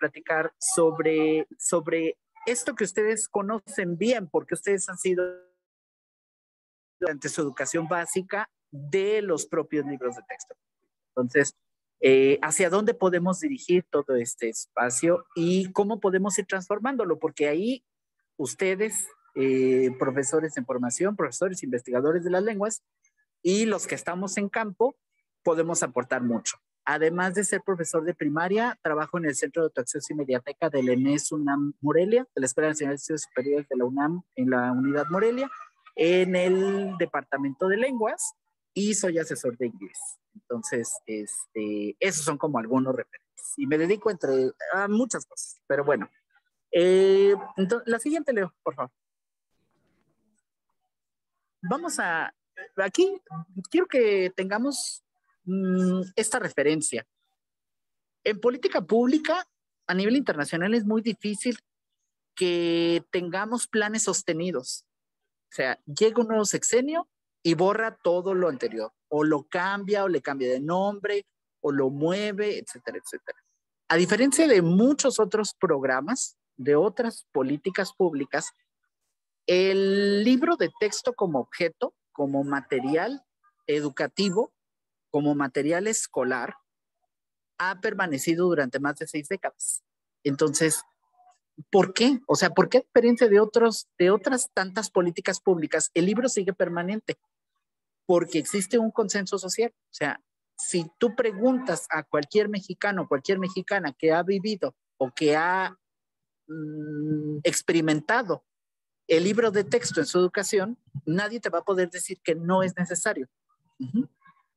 platicar sobre esto que ustedes conocen bien, porque ustedes han sido durante su educación básica de los propios libros de texto. Entonces, ¿hacia dónde podemos dirigir todo este espacio y cómo podemos ir transformándolo? Porque ahí ustedes, profesores en formación, profesores investigadores de las lenguas y los que estamos en campo, podemos aportar mucho. Además de ser profesor de primaria, trabajo en el Centro de Autoacceso y Mediateca del ENES UNAM Morelia, de la Escuela Nacional de Estudios Superiores de la UNAM en la Unidad Morelia, en el Departamento de Lenguas, y soy asesor de inglés. Entonces, esos son como algunos referentes. Y me dedico a muchas cosas, pero bueno. Entonces, la siguiente, Leo, por favor. Vamos a... Aquí quiero que tengamos esta referencia. En política pública, a nivel internacional, es muy difícil que tengamos planes sostenidos. O sea, llega un nuevo sexenio y borra todo lo anterior. O lo cambia, o le cambia de nombre, o lo mueve, etcétera, etcétera. A diferencia de muchos otros programas, de otras políticas públicas, el libro de texto como objeto, como material educativo, como material escolar, ha permanecido durante más de 6 décadas. Entonces, ¿por qué? O sea, ¿por qué a diferencia de otras tantas políticas públicas, el libro sigue permanente? Porque existe un consenso social. O sea, si tú preguntas a cualquier mexicano, cualquier mexicana que ha vivido o que ha experimentado el libro de texto en su educación, nadie te va a poder decir que no es necesario.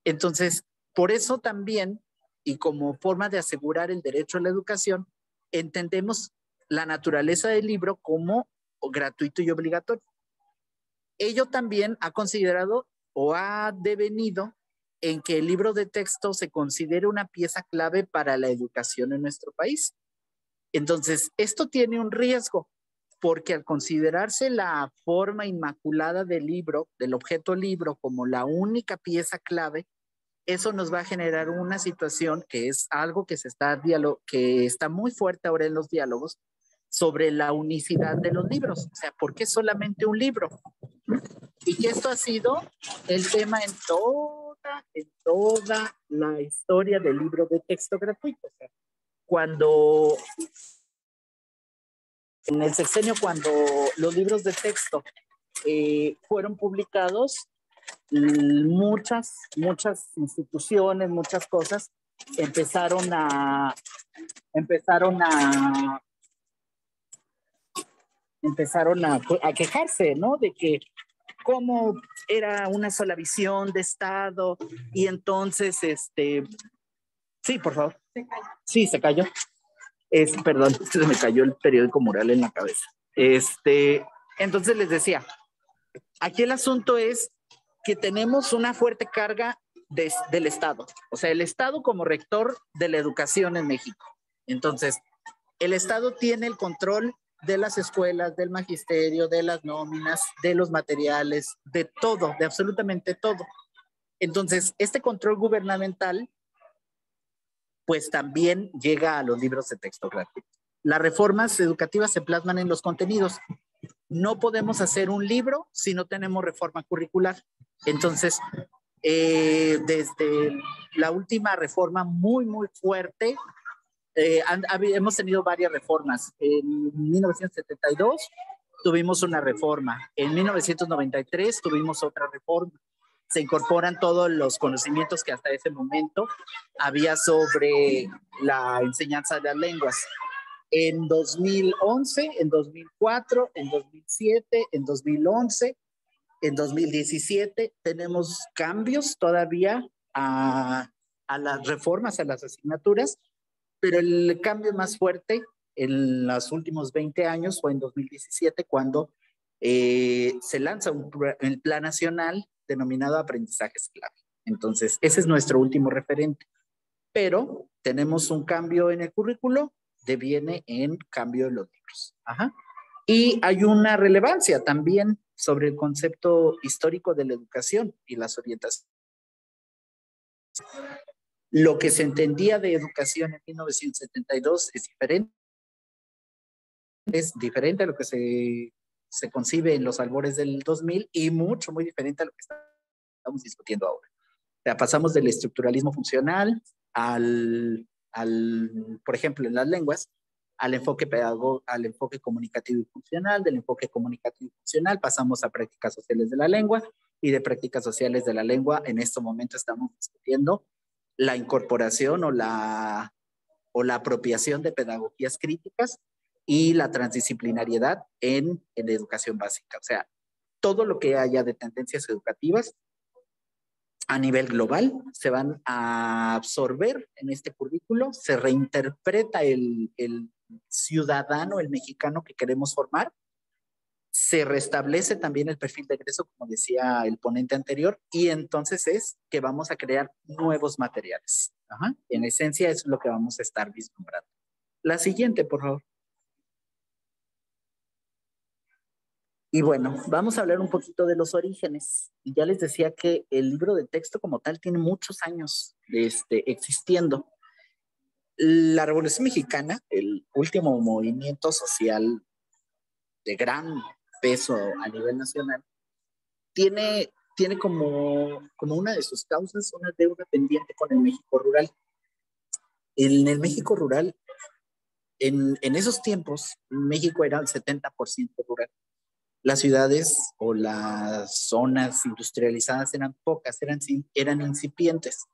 Entonces, por eso también, y como forma de asegurar el derecho a la educación, entendemos la naturaleza del libro como gratuito y obligatorio. Ello también ha considerado o ha devenido en que el libro de texto se considere una pieza clave para la educación en nuestro país. Entonces, esto tiene un riesgo, porque al considerarse la forma inmaculada del libro, del objeto libro, como la única pieza clave, eso nos va a generar una situación que es algo que que está muy fuerte ahora en los diálogos sobre la unicidad de los libros. O sea, ¿por qué solamente un libro? Y que esto ha sido el tema en toda la historia del libro de texto gratuito. O sea, cuando en el sexenio, cuando los libros de texto fueron publicados, muchas instituciones, muchas cosas empezaron a quejarse, ¿no? De que cómo era una sola visión de Estado y entonces, sí, por favor. Sí, se cayó. Perdón, se me cayó el periódico mural en la cabeza. Entonces les decía, aquí el asunto es que tenemos una fuerte carga del Estado, o sea, el Estado como rector de la educación en México. Entonces, el Estado tiene el control de las escuelas, del magisterio, de las nóminas, de los materiales, de todo, de absolutamente todo. Entonces, este control gubernamental pues también llega a los libros de texto gratuito. Las reformas educativas se plasman en los contenidos. No podemos hacer un libro si no tenemos reforma curricular. Entonces, desde la última reforma muy fuerte, hemos tenido varias reformas. En 1972 tuvimos una reforma. En 1993 tuvimos otra reforma. Se incorporan todos los conocimientos que hasta ese momento había sobre la enseñanza de las lenguas. En 2011, en 2004, en 2007, en 2011, en 2017 tenemos cambios todavía a las reformas, a las asignaturas, pero el cambio más fuerte en los últimos 20 años fue en 2017 cuando se lanza el Plan Nacional denominado Aprendizajes Clave. Entonces, ese es nuestro último referente. Pero tenemos un cambio en el currículo, deviene en cambio en los libros. Ajá. Y hay una relevancia también sobre el concepto histórico de la educación y las orientaciones. Lo que se entendía de educación en 1972 es diferente a lo que se concibe en los albores del 2000 y mucho, muy diferente a lo que estamos discutiendo ahora. O sea, pasamos del estructuralismo funcional por ejemplo, en las lenguas, al enfoque comunicativo y funcional, del enfoque comunicativo y funcional pasamos a prácticas sociales de la lengua y de prácticas sociales de la lengua en este momento estamos discutiendo la incorporación o la apropiación de pedagogías críticas y la transdisciplinariedad en educación básica. O sea, todo lo que haya de tendencias educativas a nivel global se van a absorber en este currículo, se reinterpreta el ciudadano, el mexicano que queremos formar, se restablece también el perfil de egreso, como decía el ponente anterior, y entonces es que vamos a crear nuevos materiales. Ajá. En esencia, eso es lo que vamos a estar vislumbrando. La siguiente, por favor. Y bueno, vamos a hablar un poquito de los orígenes. Y ya les decía que el libro de texto como tal tiene muchos años existiendo. La Revolución Mexicana, el último movimiento social de gran peso a nivel nacional, tiene como una de sus causas una deuda pendiente con el México rural. En el México rural, en esos tiempos, México era el 70% rural. Las ciudades o las zonas industrializadas eran pocas, eran incipientes.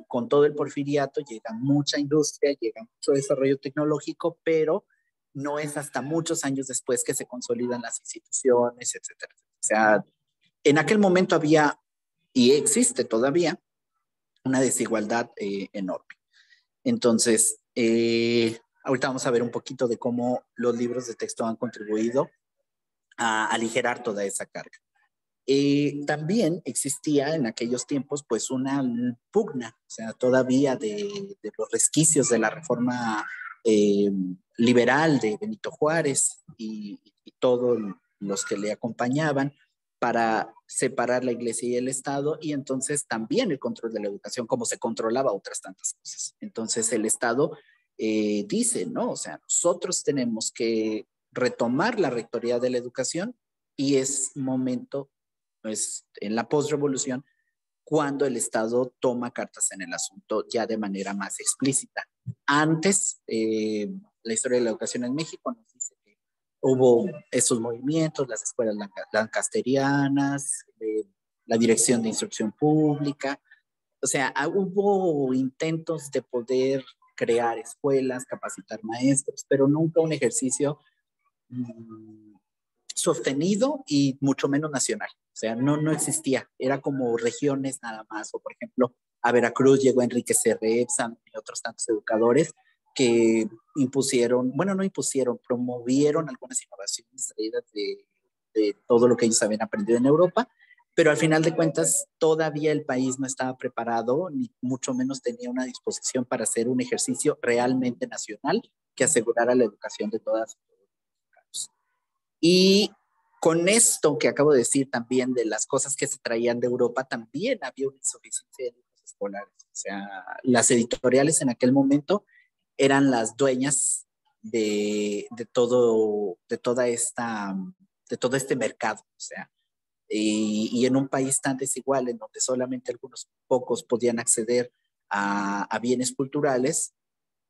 Con todo el porfiriato llega mucha industria, llega mucho desarrollo tecnológico, pero no es hasta muchos años después que se consolidan las instituciones, etcétera. O sea, en aquel momento había, y existe todavía, una desigualdad enorme. Entonces, ahorita vamos a ver un poquito de cómo los libros de texto han contribuido a aligerar toda esa carga. También existía en aquellos tiempos pues una pugna, o sea, todavía de los resquicios de la reforma eh, liberal de Benito Juárez y todos los que le acompañaban para separar la iglesia y el Estado y entonces también el control de la educación, como se controlaba otras tantas cosas. Entonces el Estado dice, ¿no? O sea, nosotros tenemos que retomar la rectoría de la educación y es momento, pues, en la postrevolución, cuando el Estado toma cartas en el asunto ya de manera más explícita. Antes, la historia de la educación en México nos dice que hubo esos movimientos, las escuelas lancasterianas, la Dirección de Instrucción Pública, o sea, hubo intentos de poder crear escuelas, capacitar maestros, pero nunca un ejercicio sostenido y mucho menos nacional. O sea, no existía. Era como regiones nada más. O por ejemplo, a Veracruz llegó Enrique C. Epsan y otros tantos educadores que impusieron, bueno, no impusieron, promovieron algunas innovaciones traídas de todo lo que ellos habían aprendido en Europa, pero al final de cuentas todavía el país no estaba preparado, ni mucho menos tenía una disposición para hacer un ejercicio realmente nacional que asegurara la educación de todas. Y con esto que acabo de decir también de las cosas que se traían de Europa, también había una insuficiencia de libros escolares. O sea, las editoriales en aquel momento eran las dueñas de todo este mercado. O sea, y en un país tan desigual, en donde solamente algunos pocos podían acceder a bienes culturales,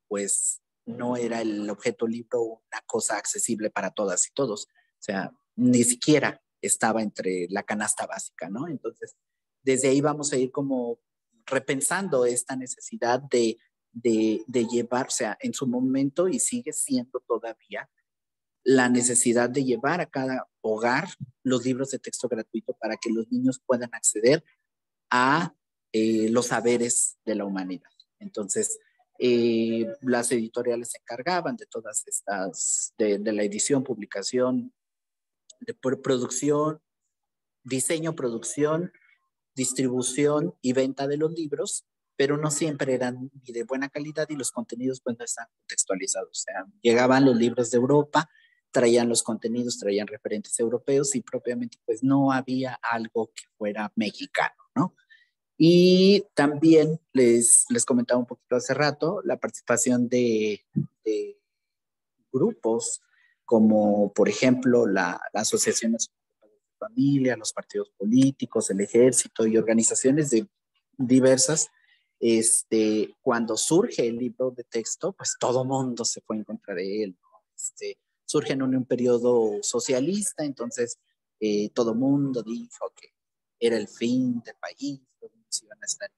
pues no era el objeto libro una cosa accesible para todas y todos. O sea, ni siquiera estaba entre la canasta básica, ¿no? Entonces, desde ahí vamos a ir como repensando esta necesidad de llevar, o sea, en su momento y sigue siendo todavía la necesidad de llevar a cada hogar los libros de texto gratuito para que los niños puedan acceder a los saberes de la humanidad. Entonces, las editoriales se encargaban de todas estas, de la edición, publicación, de producción, diseño, producción, distribución y venta de los libros, pero no siempre eran ni de buena calidad y los contenidos pues no están contextualizados. O sea, llegaban los libros de Europa, traían los contenidos, traían referentes europeos y propiamente pues no había algo que fuera mexicano, ¿no? Y también les comentaba un poquito hace rato la participación de grupos como, por ejemplo, la Asociación Nacional de Padres de Familia, los partidos políticos, el ejército y organizaciones diversas. Cuando surge el libro de texto, pues todo mundo se fue en contra de él, ¿no? Surge en un periodo socialista, entonces todo mundo dijo que era el fin del país, los niños iban a estar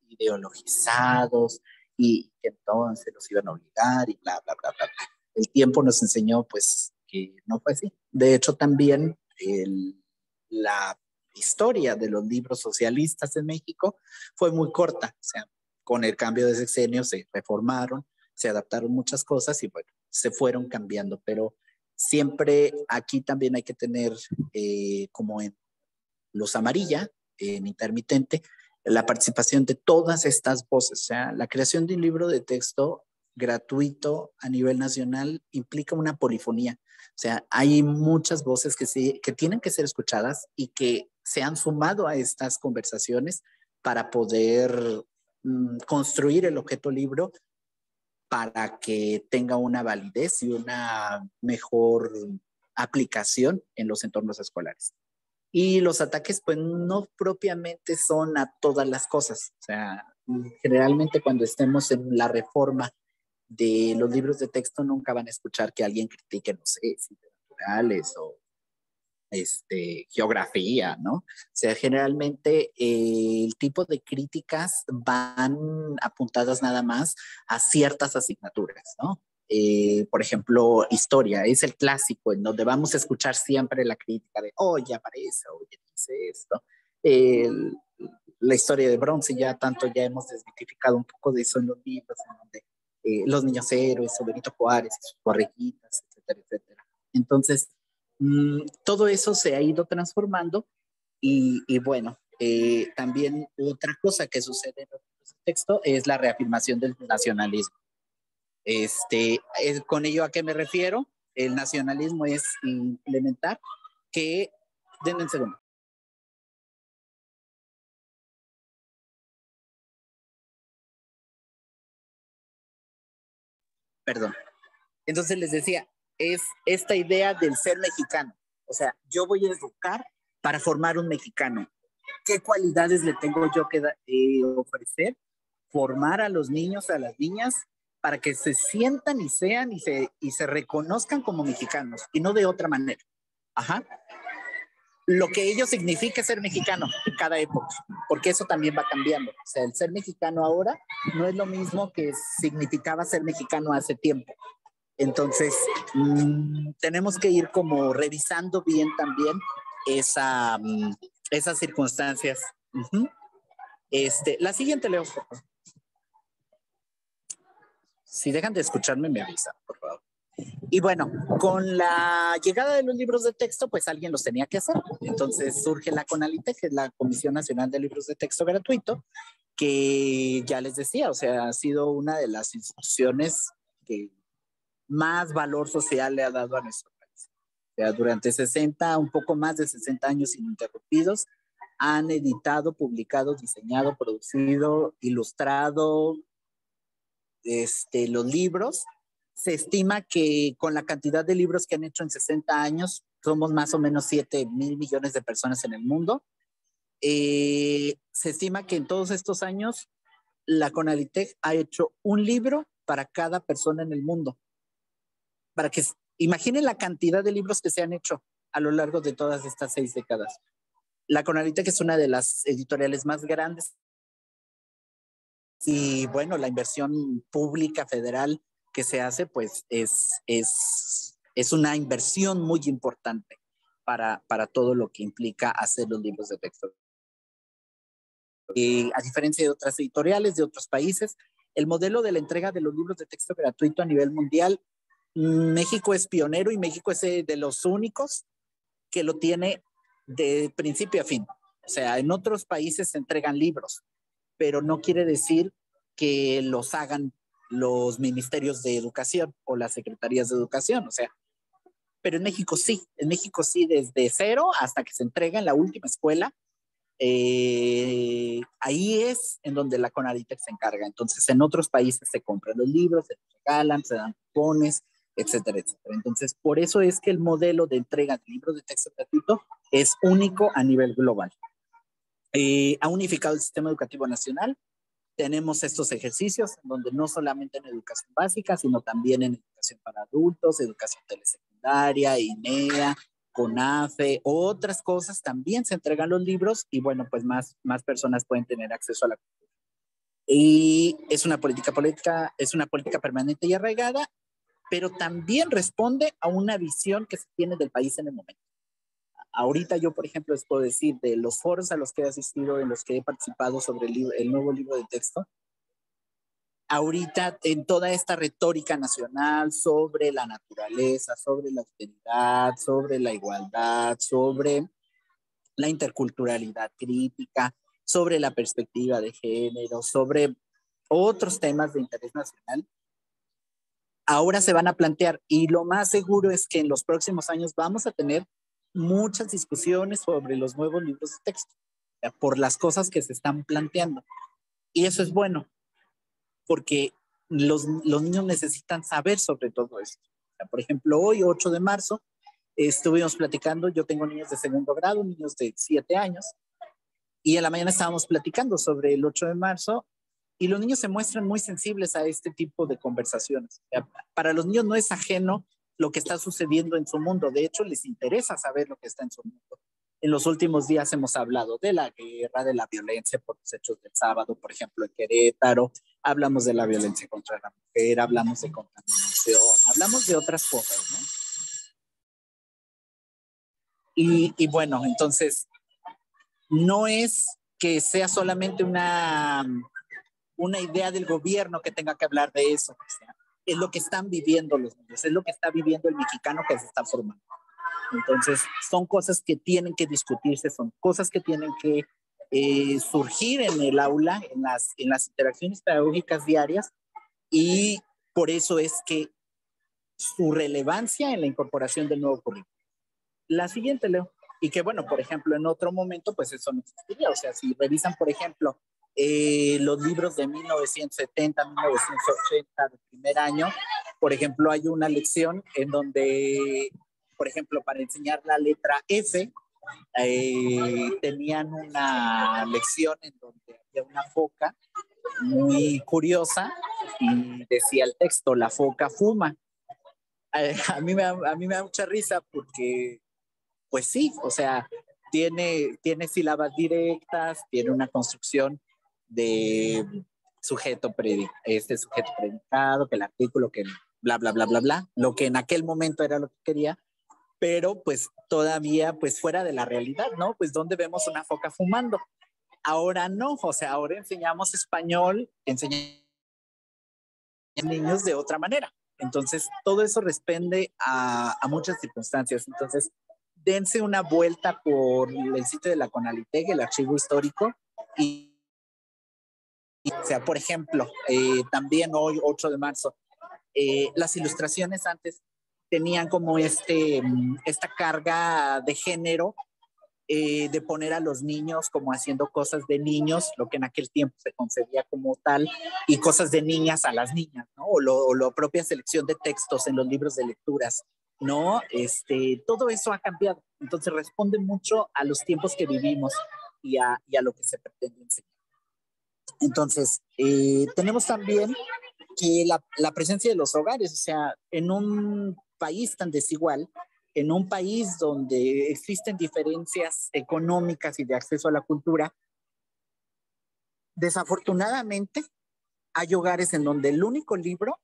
ideologizados y que entonces los iban a obligar y bla, bla, bla, bla. El tiempo nos enseñó pues que no fue así. De hecho, también la historia de los libros socialistas en México fue muy corta. O sea, con el cambio de sexenio se reformaron, se adaptaron muchas cosas y bueno, se fueron cambiando. Pero siempre aquí también hay que tener como en luz amarilla, en intermitente, la participación de todas estas voces. O sea, la creación de un libro de texto gratuito a nivel nacional implica una polifonía. O sea, hay muchas voces que tienen que ser escuchadas y que se han sumado a estas conversaciones para poder construir el objeto libro para que tenga una validez y una mejor aplicación en los entornos escolares. Y los ataques, pues no propiamente son a todas las cosas. O sea, generalmente cuando estemos en la reforma de los libros de texto, nunca van a escuchar que alguien critique, no sé, ciencias naturales o geografía, ¿no? O sea, generalmente el tipo de críticas van apuntadas nada más a ciertas asignaturas, ¿no? Por ejemplo, historia, es el clásico en donde vamos a escuchar siempre la crítica de, oye, aparece, oye, dice esto. El, la historia de bronce, ya hemos desmitificado un poco de eso en los libros, en donde los niños héroes, o Benito Juárez, sus borreguitas, etcétera, etcétera. Entonces, todo eso se ha ido transformando y bueno, también otra cosa que sucede en el texto es la reafirmación del nacionalismo. ¿Con ello a qué me refiero? El nacionalismo es implementar que, denme un segundo, perdón. Entonces les decía, es esta idea del ser mexicano. O sea, yo voy a educar para formar un mexicano. ¿Qué cualidades le tengo yo que ofrecer? Formar a los niños, a las niñas, para que se sientan y sean y se reconozcan como mexicanos y no de otra manera. Ajá. Lo que ello significa ser mexicano en cada época, porque eso también va cambiando. O sea, el ser mexicano ahora no es lo mismo que significaba ser mexicano hace tiempo. Entonces, tenemos que ir como revisando bien también esas circunstancias. Uh-huh. La siguiente, Leo. Si dejan de escucharme, me avisan, por favor. Y bueno, con la llegada de los libros de texto, pues alguien los tenía que hacer. Entonces surge la CONALITEG, que es la Comisión Nacional de Libros de Texto Gratuito, que ya les decía, o sea, ha sido una de las instituciones que más valor social le ha dado a nuestro país. O sea, durante 60, un poco más de 60 años ininterrumpidos, han editado, publicado, diseñado, producido, ilustrado los libros. Se estima que con la cantidad de libros que han hecho en 60 años, somos más o menos 7,000 millones de personas en el mundo. Se estima que en todos estos años la CONALITEG ha hecho un libro para cada persona en el mundo. Para que imaginen la cantidad de libros que se han hecho a lo largo de todas estas 6 décadas. La CONALITEG es una de las editoriales más grandes y bueno, la inversión pública federal que se hace pues es una inversión muy importante para todo lo que implica hacer los libros de texto. A diferencia de otras editoriales de otros países, el modelo de la entrega de los libros de texto gratuito a nivel mundial, México es pionero y México es de los únicos que lo tiene de principio a fin. O sea, en otros países se entregan libros, pero no quiere decir que los hagan los ministerios de educación o las secretarías de educación. O sea, pero en México sí desde cero hasta que se entrega en la última escuela, ahí es en donde la CONADITEC se encarga. Entonces, en otros países se compran los libros, se regalan, se dan cupones, etcétera, etcétera. Entonces, por eso es que el modelo de entrega de libros de texto gratuito es único a nivel global. Ha unificado el sistema educativo nacional. Tenemos estos ejercicios donde no solamente en educación básica, sino también en educación para adultos, educación telesecundaria, INEA, CONAFE, otras cosas, también se entregan los libros y bueno, pues más personas pueden tener acceso a la cultura. Y es una política permanente y arraigada, pero también responde a una visión que se tiene del país en el momento. Ahorita yo, por ejemplo, les puedo decir de los foros a los que he asistido, en los que he participado sobre el nuevo libro de texto, ahorita en toda esta retórica nacional sobre la naturaleza, sobre la austeridad, sobre la igualdad, sobre la interculturalidad crítica, sobre la perspectiva de género, sobre otros temas de interés nacional, ahora se van a plantear y lo más seguro es que en los próximos años vamos a tener muchas discusiones sobre los nuevos libros de texto, por las cosas que se están planteando. Y eso es bueno, porque los niños necesitan saber sobre todo esto. Por ejemplo, hoy, 8 de marzo, estuvimos platicando, yo tengo niños de segundo grado, niños de 7 años, y en la mañana estábamos platicando sobre el 8 de marzo y los niños se muestran muy sensibles a este tipo de conversaciones. Para los niños no es ajeno lo que está sucediendo en su mundo. De hecho, les interesa saber lo que está en su mundo. En los últimos días hemos hablado de la guerra, de la violencia por los hechos del sábado, por ejemplo, en Querétaro. Hablamos de la violencia contra la mujer, hablamos de contaminación, hablamos de otras cosas, ¿no? Y bueno, entonces, no es que sea solamente una idea del gobierno que tenga que hablar de eso. O sea, es lo que están viviendo los niños, es lo que está viviendo el mexicano que se está formando. Entonces, son cosas que tienen que discutirse, son cosas que tienen que surgir en el aula, en las interacciones pedagógicas diarias, y por eso es que su relevancia en la incorporación del nuevo currículo. La siguiente, Leo, y que bueno, por ejemplo, en otro momento, pues eso no existiría. O sea, si revisan, por ejemplo, los libros de 1970, 1980, del primer año, por ejemplo, hay una lección en donde, por ejemplo, para enseñar la letra F, tenían una lección en donde había una foca muy curiosa y decía el texto, la foca fuma. A mí me da mucha risa porque, pues sí, o sea, tiene sílabas directas, tiene una construcción de sujeto predicado, que el artículo, que bla, bla, bla, bla, bla, lo que en aquel momento era lo que quería, pero pues todavía pues fuera de la realidad, ¿no? Pues ¿dónde vemos una foca fumando? Ahora no, o sea, ahora enseñamos español, enseñamos niños de otra manera. Entonces, todo eso responde a muchas circunstancias. Entonces, dense una vuelta por el sitio de la CONALITEC, el archivo histórico, o sea, por ejemplo, también hoy, 8 de marzo, las ilustraciones antes tenían como esta carga de género, de poner a los niños como haciendo cosas de niños, lo que en aquel tiempo se concebía como tal, y cosas de niñas a las niñas, ¿no? O la propia selección de textos en los libros de lecturas, ¿no? Todo eso ha cambiado. Entonces responde mucho a los tiempos que vivimos y a lo que se pretende enseñar. Entonces, tenemos también que la presencia de los hogares, o sea, en un país tan desigual, en un país donde existen diferencias económicas y de acceso a la cultura, desafortunadamente hay hogares en donde el único libro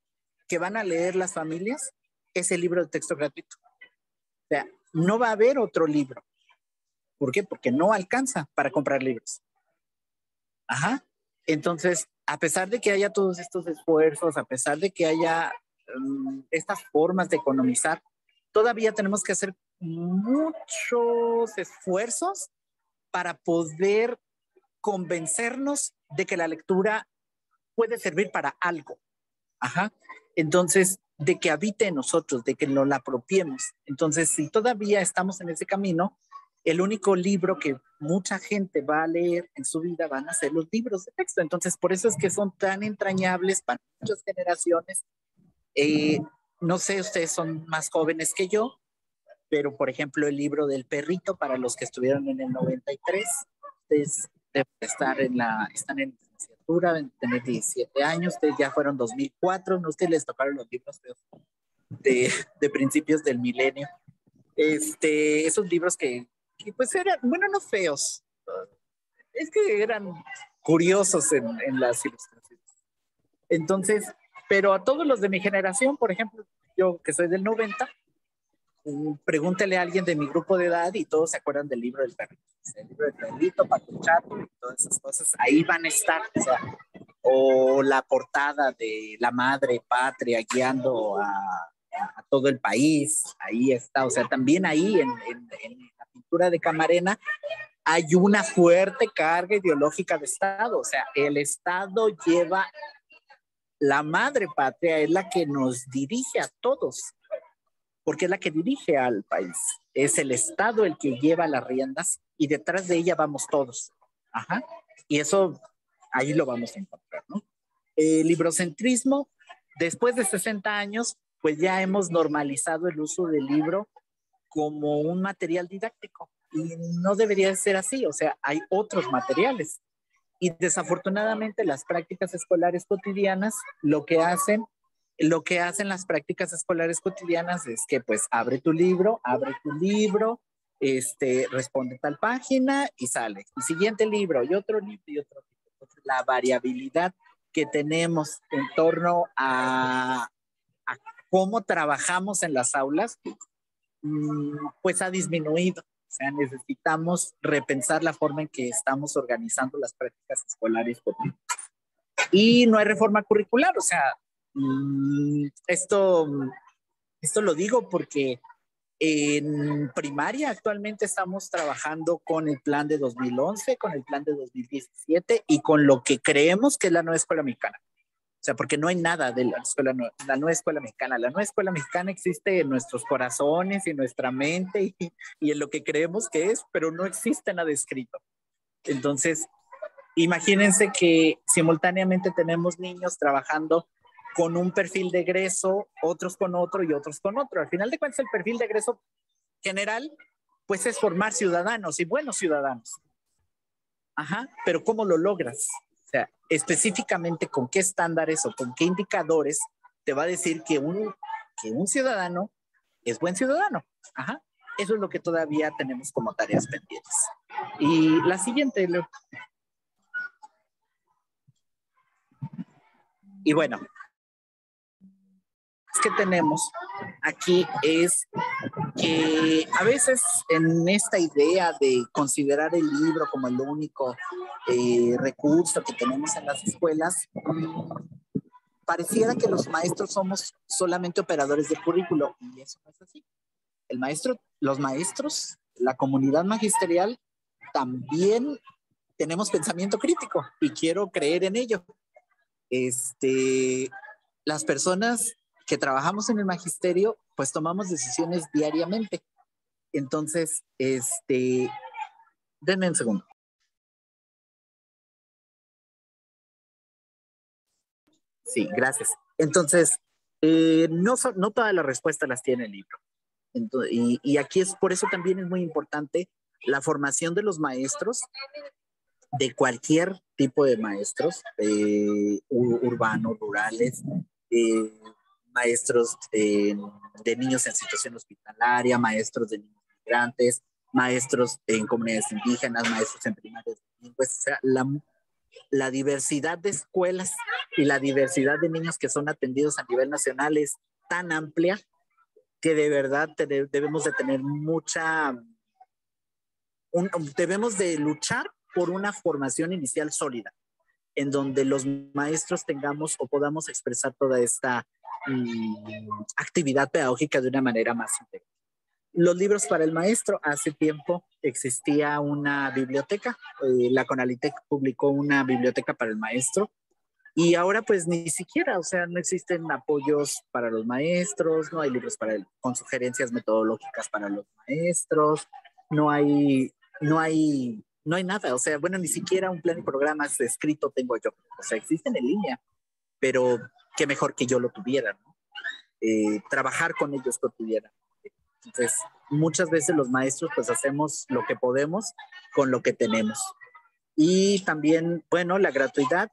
que van a leer las familias es el libro de texto gratuito. O sea, no va a haber otro libro. ¿Por qué? Porque no alcanza para comprar libros. Ajá. Entonces, a pesar de que haya todos estos esfuerzos, a pesar de que haya estas formas de economizar, todavía tenemos que hacer muchos esfuerzos para poder convencernos de que la lectura puede servir para algo. Ajá. Entonces, de que habite en nosotros, de que nos la apropiemos. Entonces, si todavía estamos en ese camino, el único libro que mucha gente va a leer en su vida van a ser los libros de texto. Entonces, por eso es que son tan entrañables para muchas generaciones. Eh, no sé, ustedes son más jóvenes que yo, pero por ejemplo, el libro del perrito, para los que estuvieron en el 93, ustedes deben estar están en licenciatura, deben tener 17 años, ustedes ya fueron 2004, no, ustedes les tocaron los libros de principios del milenio. Esos libros que pues eran, bueno, no feos, es que eran curiosos en las ilustraciones. Entonces, pero a todos los de mi generación, por ejemplo, yo que soy del 90, pregúntele a alguien de mi grupo de edad y todos se acuerdan del libro del perrito. El libro del perrito, Pato Chato y todas esas cosas, ahí van a estar. O la portada de la madre patria guiando a todo el país, ahí está. O sea, también ahí en la pintura de Camarena hay una fuerte carga ideológica de Estado. O sea, el Estado lleva, la madre patria es la que nos dirige a todos, porque es la que dirige al país. Es el Estado el que lleva las riendas y detrás de ella vamos todos. Ajá. Y eso ahí lo vamos a encontrar, ¿no? Librocentrismo, después de 60 años, pues ya hemos normalizado el uso del libro como un material didáctico y no debería ser así, o sea, hay otros materiales. Y desafortunadamente las prácticas escolares cotidianas lo que hacen las prácticas escolares cotidianas es que pues abre tu libro, responde tal página y sale. Y siguiente libro y otro libro y otro libro. Entonces, la variabilidad que tenemos en torno a cómo trabajamos en las aulas, pues ha disminuido. O sea, necesitamos repensar la forma en que estamos organizando las prácticas escolares cotidianas. Y no hay reforma curricular, o sea, esto lo digo porque en primaria actualmente estamos trabajando con el plan de 2011, con el plan de 2017 y con lo que creemos que es la nueva escuela mexicana. O sea, porque no hay nada de la nueva escuela mexicana. La nueva escuela mexicana existe en nuestros corazones y en nuestra mente y en lo que creemos que es, pero no existe nada escrito. Entonces, imagínense que simultáneamente tenemos niños trabajando con un perfil de egreso, otros con otro y otros con otro. Al final de cuentas, el perfil de egreso general, pues es formar ciudadanos y buenos ciudadanos. Ajá, pero ¿cómo lo logras? O sea, específicamente con qué estándares o con qué indicadores te va a decir que un ciudadano es buen ciudadano. Ajá, eso es lo que todavía tenemos como tareas pendientes. Y la siguiente, Leo. Y bueno, que tenemos aquí es que a veces en esta idea de considerar el libro como el único recurso que tenemos en las escuelas, pareciera que los maestros somos solamente operadores de currículo y eso no es así. Los maestros, la comunidad magisterial, también tenemos pensamiento crítico y quiero creer en ello. Las personas que trabajamos en el magisterio, pues tomamos decisiones diariamente. Entonces, denme un segundo. Sí, gracias. Entonces, no todas las respuestas las tiene el libro. Entonces, y aquí es por eso también es muy importante la formación de los maestros, de cualquier tipo de maestros, urbanos, rurales, maestros de niños en situación hospitalaria, maestros de niños migrantes, maestros en comunidades indígenas, maestros en primarias bilingües. O sea, la diversidad de escuelas y la diversidad de niños que son atendidos a nivel nacional es tan amplia que de verdad debemos de tener debemos de luchar por una formación inicial sólida, en donde los maestros tengamos o podamos expresar toda esta actividad pedagógica de una manera más integral. Los libros para el maestro, hace tiempo existía una biblioteca, la Conalitec publicó una biblioteca para el maestro y ahora pues ni siquiera, o sea, no existen apoyos para los maestros, no hay libros con sugerencias metodológicas para los maestros. no hay, no hay nada. O sea, bueno, ni siquiera un plan y programas escrito tengo yo. O sea, existen en línea, pero qué mejor que yo lo tuviera, ¿no? Trabajar con ellos lo tuviera. Entonces, muchas veces los maestros pues hacemos lo que podemos con lo que tenemos. Y también, bueno, la gratuidad,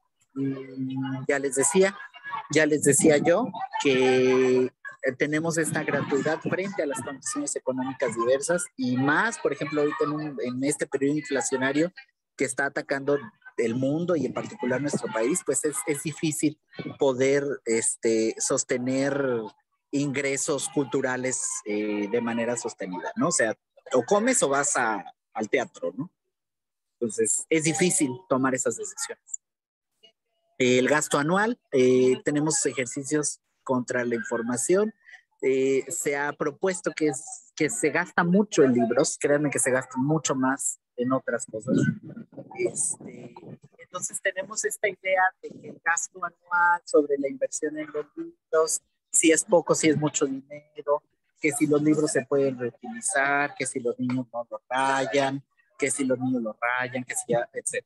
ya les decía yo que tenemos esta gratuidad frente a las condiciones económicas diversas y más, por ejemplo, ahorita en este periodo inflacionario que está atacando el mundo y en particular nuestro país, pues es difícil poder sostener ingresos culturales de manera sostenida, ¿no? O sea, o comes o vas al teatro, ¿no? Entonces, es difícil tomar esas decisiones. El gasto anual, tenemos ejercicios contra la información. Se ha propuesto que se gasta mucho en libros, créanme que se gasta mucho más en otras cosas. Entonces tenemos esta idea de que el gasto anual sobre la inversión en los libros, si es poco, si es mucho dinero, que si los libros se pueden reutilizar, que si los niños no lo rayan, que si los niños lo rayan, que si ya, etc.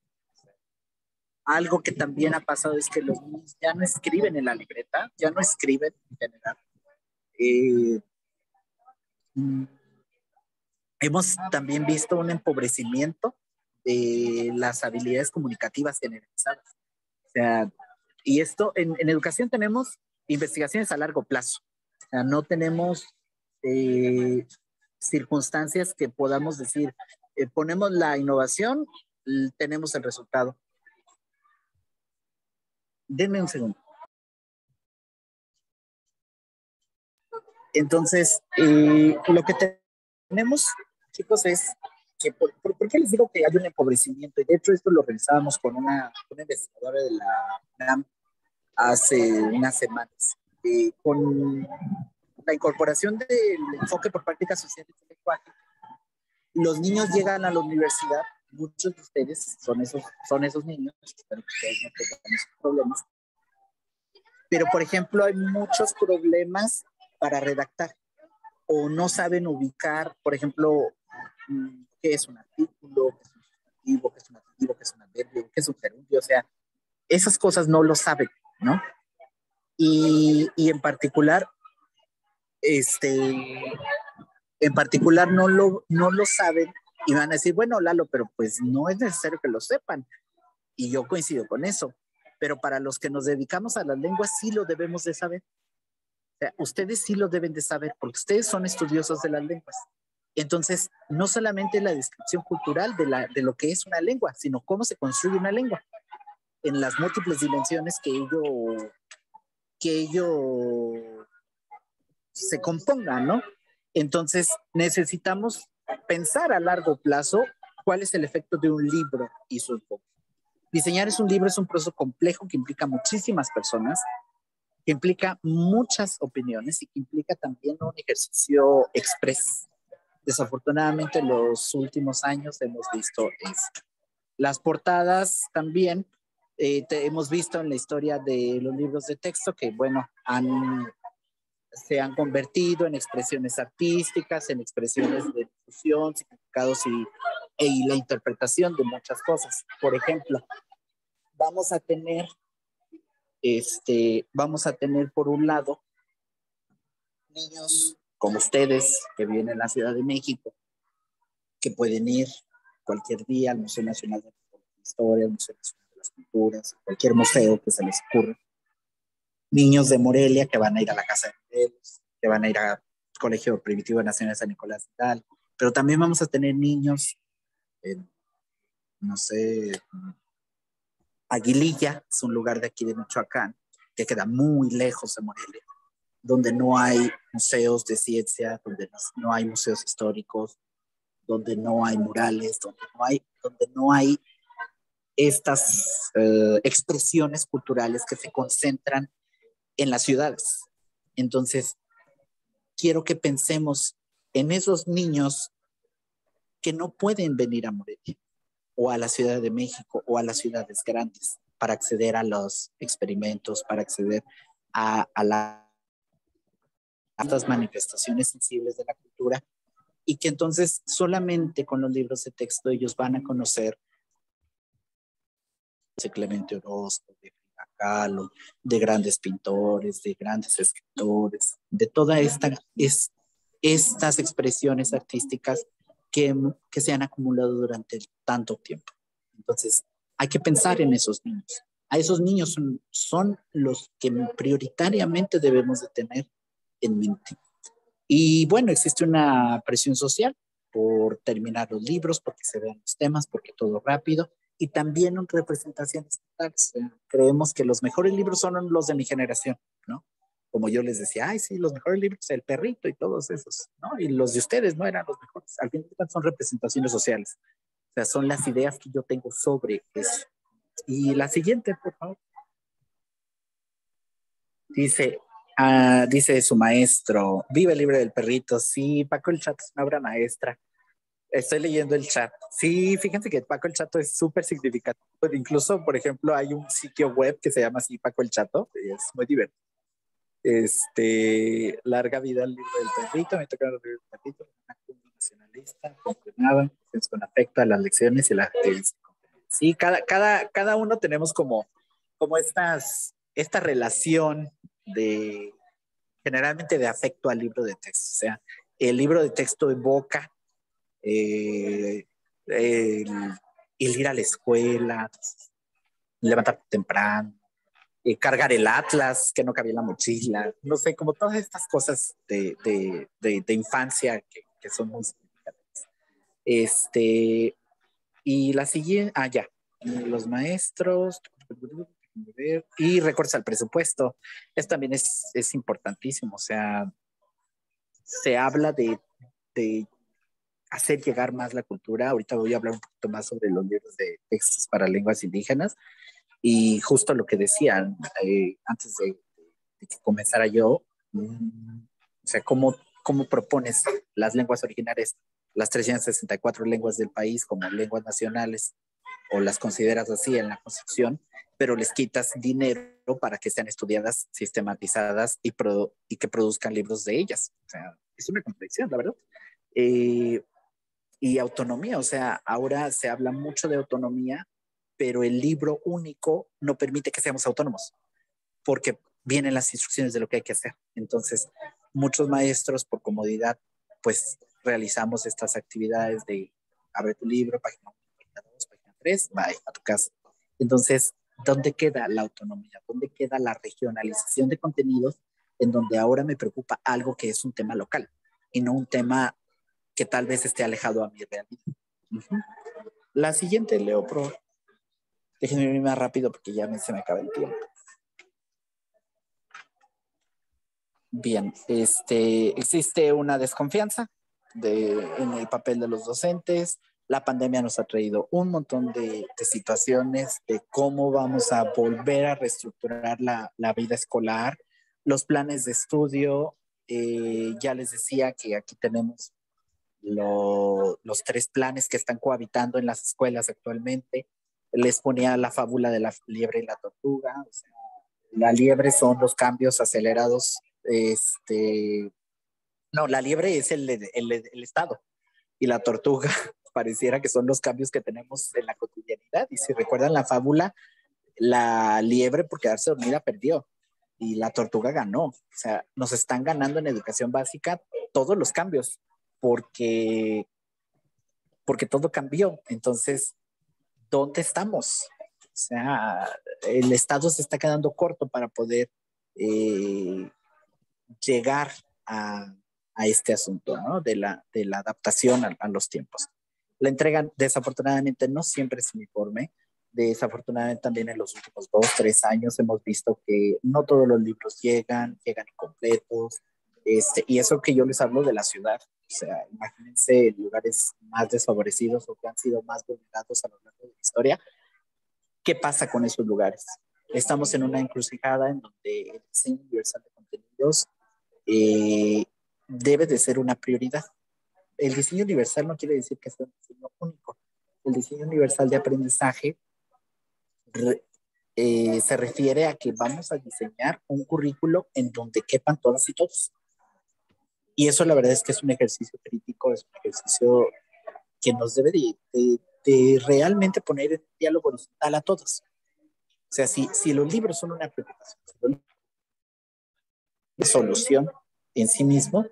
Algo que también ha pasado es que los niños ya no escriben en la libreta, ya no escriben en general. Eh, mm, Hemos también visto un empobrecimiento de las habilidades comunicativas generalizadas. O sea, y esto en educación tenemos investigaciones a largo plazo. O sea, no tenemos circunstancias que podamos decir, ponemos la innovación, tenemos el resultado. Denme un segundo. Entonces, lo que tenemos, chicos, es que, ¿por qué les digo que hay un empobrecimiento? Y de hecho, esto lo revisábamos con una investigadora de la UNAM hace unas semanas. Con la incorporación del enfoque por prácticas sociales y lenguaje, los niños llegan a la universidad, muchos de ustedes son esos niños, espero que ustedes no tengan esos problemas, pero por ejemplo hay muchos problemas para redactar o no saben ubicar, por ejemplo, qué es un artículo, qué es un adjetivo, qué es un adverbio, qué es un gerundio, o sea, esas cosas no lo saben, ¿no? Y en particular no lo saben y van a decir, bueno, Lalo, pero pues no es necesario que lo sepan. Y yo coincido con eso. Pero para los que nos dedicamos a las lenguas sí lo debemos de saber. O sea, ustedes sí lo deben de saber porque ustedes son estudiosos de las lenguas. Entonces, no solamente la descripción cultural de lo que es una lengua, sino cómo se construye una lengua en las múltiples dimensiones que ello se componga, ¿no? Entonces, necesitamos pensar a largo plazo cuál es el efecto de un libro y su enfoque. Diseñar un libro es un proceso complejo que implica muchísimas personas, que implica muchas opiniones y que implica también un ejercicio express. Desafortunadamente, en los últimos años hemos visto esto. Las portadas también, hemos visto en la historia de los libros de texto que, bueno, se han convertido en expresiones artísticas, en expresiones de difusión, significados y la interpretación de muchas cosas. Por ejemplo, vamos a tener, vamos a tener por un lado niños como ustedes que viven en la Ciudad de México, que pueden ir cualquier día al Museo Nacional de la Historia, al Museo Nacional de las Culturas, cualquier museo que se les ocurra. Niños de Morelia que van a ir a la Casa de Morelos, que van a ir al Colegio Primitivo Nacional de San Nicolás de Hidalgo, pero también vamos a tener niños en, no sé, Aguililla, es un lugar de aquí de Michoacán, que queda muy lejos de Morelia, donde no hay museos de ciencia, donde no hay museos históricos, donde no hay murales, donde no hay estas expresiones culturales que se concentran en las ciudades. Entonces, quiero que pensemos en esos niños que no pueden venir a Morelia o a la Ciudad de México o a las ciudades grandes para acceder a los experimentos, para acceder a estas manifestaciones sensibles de la cultura y que entonces solamente con los libros de texto ellos van a conocer de Clemente Orozco, de Frida Kahlo, de grandes pintores, de grandes escritores, de todas estas expresiones artísticas que se han acumulado durante tanto tiempo. Entonces, hay que pensar en esos niños. A esos niños son los que prioritariamente debemos de tener en mente. Y bueno, existe una presión social por terminar los libros, porque se vean los temas, porque todo rápido, y también en representaciones totales. Creemos que los mejores libros son los de mi generación, ¿no? Como yo les decía, ay, sí, los mejores libros, El Perrito y todos esos, ¿no? Y los de ustedes no eran los mejores. Al fin de cuentas son representaciones sociales. O sea, son las ideas que yo tengo sobre eso. Y la siguiente, por favor. Dice, dice su maestro, vive el libro del perrito. Sí, Paco el Chato es una obra maestra. Estoy leyendo el chat. Sí, fíjense que Paco el Chato es súper significativo. Incluso, por ejemplo, hay un sitio web que se llama así Paco el Chato. Y es muy divertido. Larga vida al libro del perrito. Me toca el libro del perrito. Una nacionalista, condenada, con afecto a las lecciones y la actividad. Sí, cada uno tenemos como esta relación de generalmente de afecto al libro de texto. O sea, el libro de texto evoca el, el ir a la escuela, levantar temprano, cargar el atlas que no cabía en la mochila, no sé, como todas estas cosas de infancia que son muy significativas. Y la siguiente, ya, los maestros, y recortes al presupuesto. Esto también es importantísimo, o sea, se habla de hacer llegar más la cultura. Ahorita voy a hablar un poquito más sobre los libros de textos para lenguas indígenas y justo lo que decían antes de que comenzara yo, o sea, ¿cómo propones las lenguas originarias, las 364 lenguas del país como lenguas nacionales o las consideras así en la Constitución, pero les quitas dinero para que sean estudiadas, sistematizadas y que produzcan libros de ellas? O sea, es una contradicción, la verdad. Eh, y autonomía, o sea, ahora se habla mucho de autonomía, pero el libro único no permite que seamos autónomos, porque vienen las instrucciones de lo que hay que hacer. Entonces, muchos maestros, por comodidad, pues realizamos estas actividades de abre tu libro, página 1, página 2, página 3, bye, a tu casa. Entonces, ¿dónde queda la autonomía? ¿Dónde queda la regionalización de contenidos en donde ahora me preocupa algo que es un tema local y no un tema que tal vez esté alejado a mi realidad? La siguiente, Leo, Pro. Déjenme ir más rápido porque ya se me acaba el tiempo. Bien, existe una desconfianza en el papel de los docentes. La pandemia nos ha traído un montón de situaciones de cómo vamos a volver a reestructurar la vida escolar, los planes de estudio. Ya les decía que aquí tenemos los 3 planes que están cohabitando en las escuelas actualmente. Les ponía la fábula de la liebre y la tortuga. O sea, la liebre son los cambios acelerados. No, la liebre es el Estado y la tortuga pareciera que son los cambios que tenemos en la cotidianidad. Y si recuerdan la fábula, la liebre por quedarse dormida perdió y la tortuga ganó. O sea, nos están ganando en educación básica todos los cambios porque todo cambió. Entonces, ¿dónde estamos? O sea, el Estado se está quedando corto para poder llegar a este asunto, ¿no? De la adaptación a los tiempos. La entrega, desafortunadamente, no siempre es uniforme. Desafortunadamente, también en los últimos 2, 3 años hemos visto que no todos los libros llegan incompletos. Y eso que yo les hablo de la ciudad. O sea, imagínense lugares más desfavorecidos o que han sido más vulnerados a lo largo de la historia. ¿Qué pasa con esos lugares? Estamos en una encrucijada en donde el diseño universal de contenidos eh, debe de ser una prioridad. El diseño universal no quiere decir que sea un diseño único. El diseño universal de aprendizaje se refiere a que vamos a diseñar un currículo en donde quepan todas y todos. Y eso la verdad es que es un ejercicio crítico México es un ejercicio que nos debe de realmente poner en diálogo horizontal a todos. O sea, si los libros son una preocupación, si los libros son una solución en sí mismo,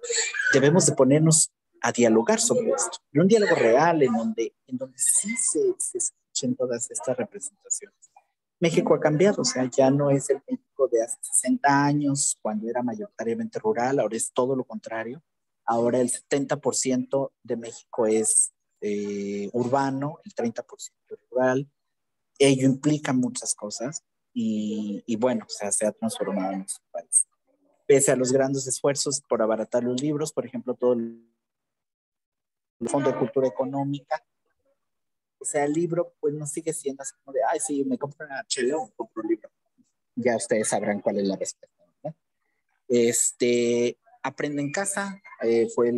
debemos de ponernos a dialogar sobre esto. En un diálogo real en donde sí se escuchen todas estas representaciones. México ha cambiado, o sea, ya no es el México de hace 60 años, cuando era mayoritariamente rural, ahora es todo lo contrario. Ahora el 70% de México es urbano, el 30% es rural. Ello implica muchas cosas y bueno, o sea, se ha transformado en nuestro país. Pese a los grandes esfuerzos por abaratar los libros, por ejemplo, todo el Fondo de Cultura Económica, o sea, el libro pues no sigue siendo así como de, ay, sí, me compro una chela o compro un libro. Ya ustedes sabrán cuál es la respuesta, ¿no? Aprende en casa, fue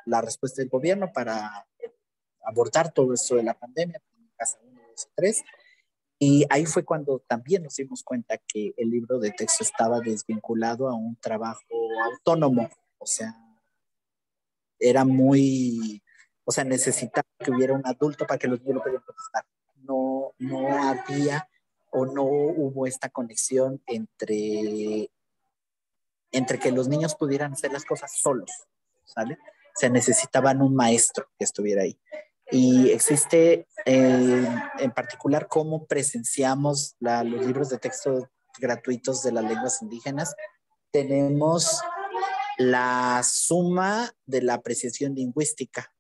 la respuesta del gobierno para abordar todo esto de la pandemia, en casa 1, 2 y 3. Y ahí fue cuando también nos dimos cuenta que el libro de texto estaba desvinculado a un trabajo autónomo, o sea, era muy, o sea, necesitaba que hubiera un adulto para que los niños lo pudieran contestar. No había o no hubo esta conexión entre que los niños pudieran hacer las cosas solos, ¿sale? O sea, necesitaban un maestro que estuviera ahí. Y existe en particular cómo presenciamos los libros de texto gratuitos de las lenguas indígenas. Tenemos la suma de la apreciación lingüística.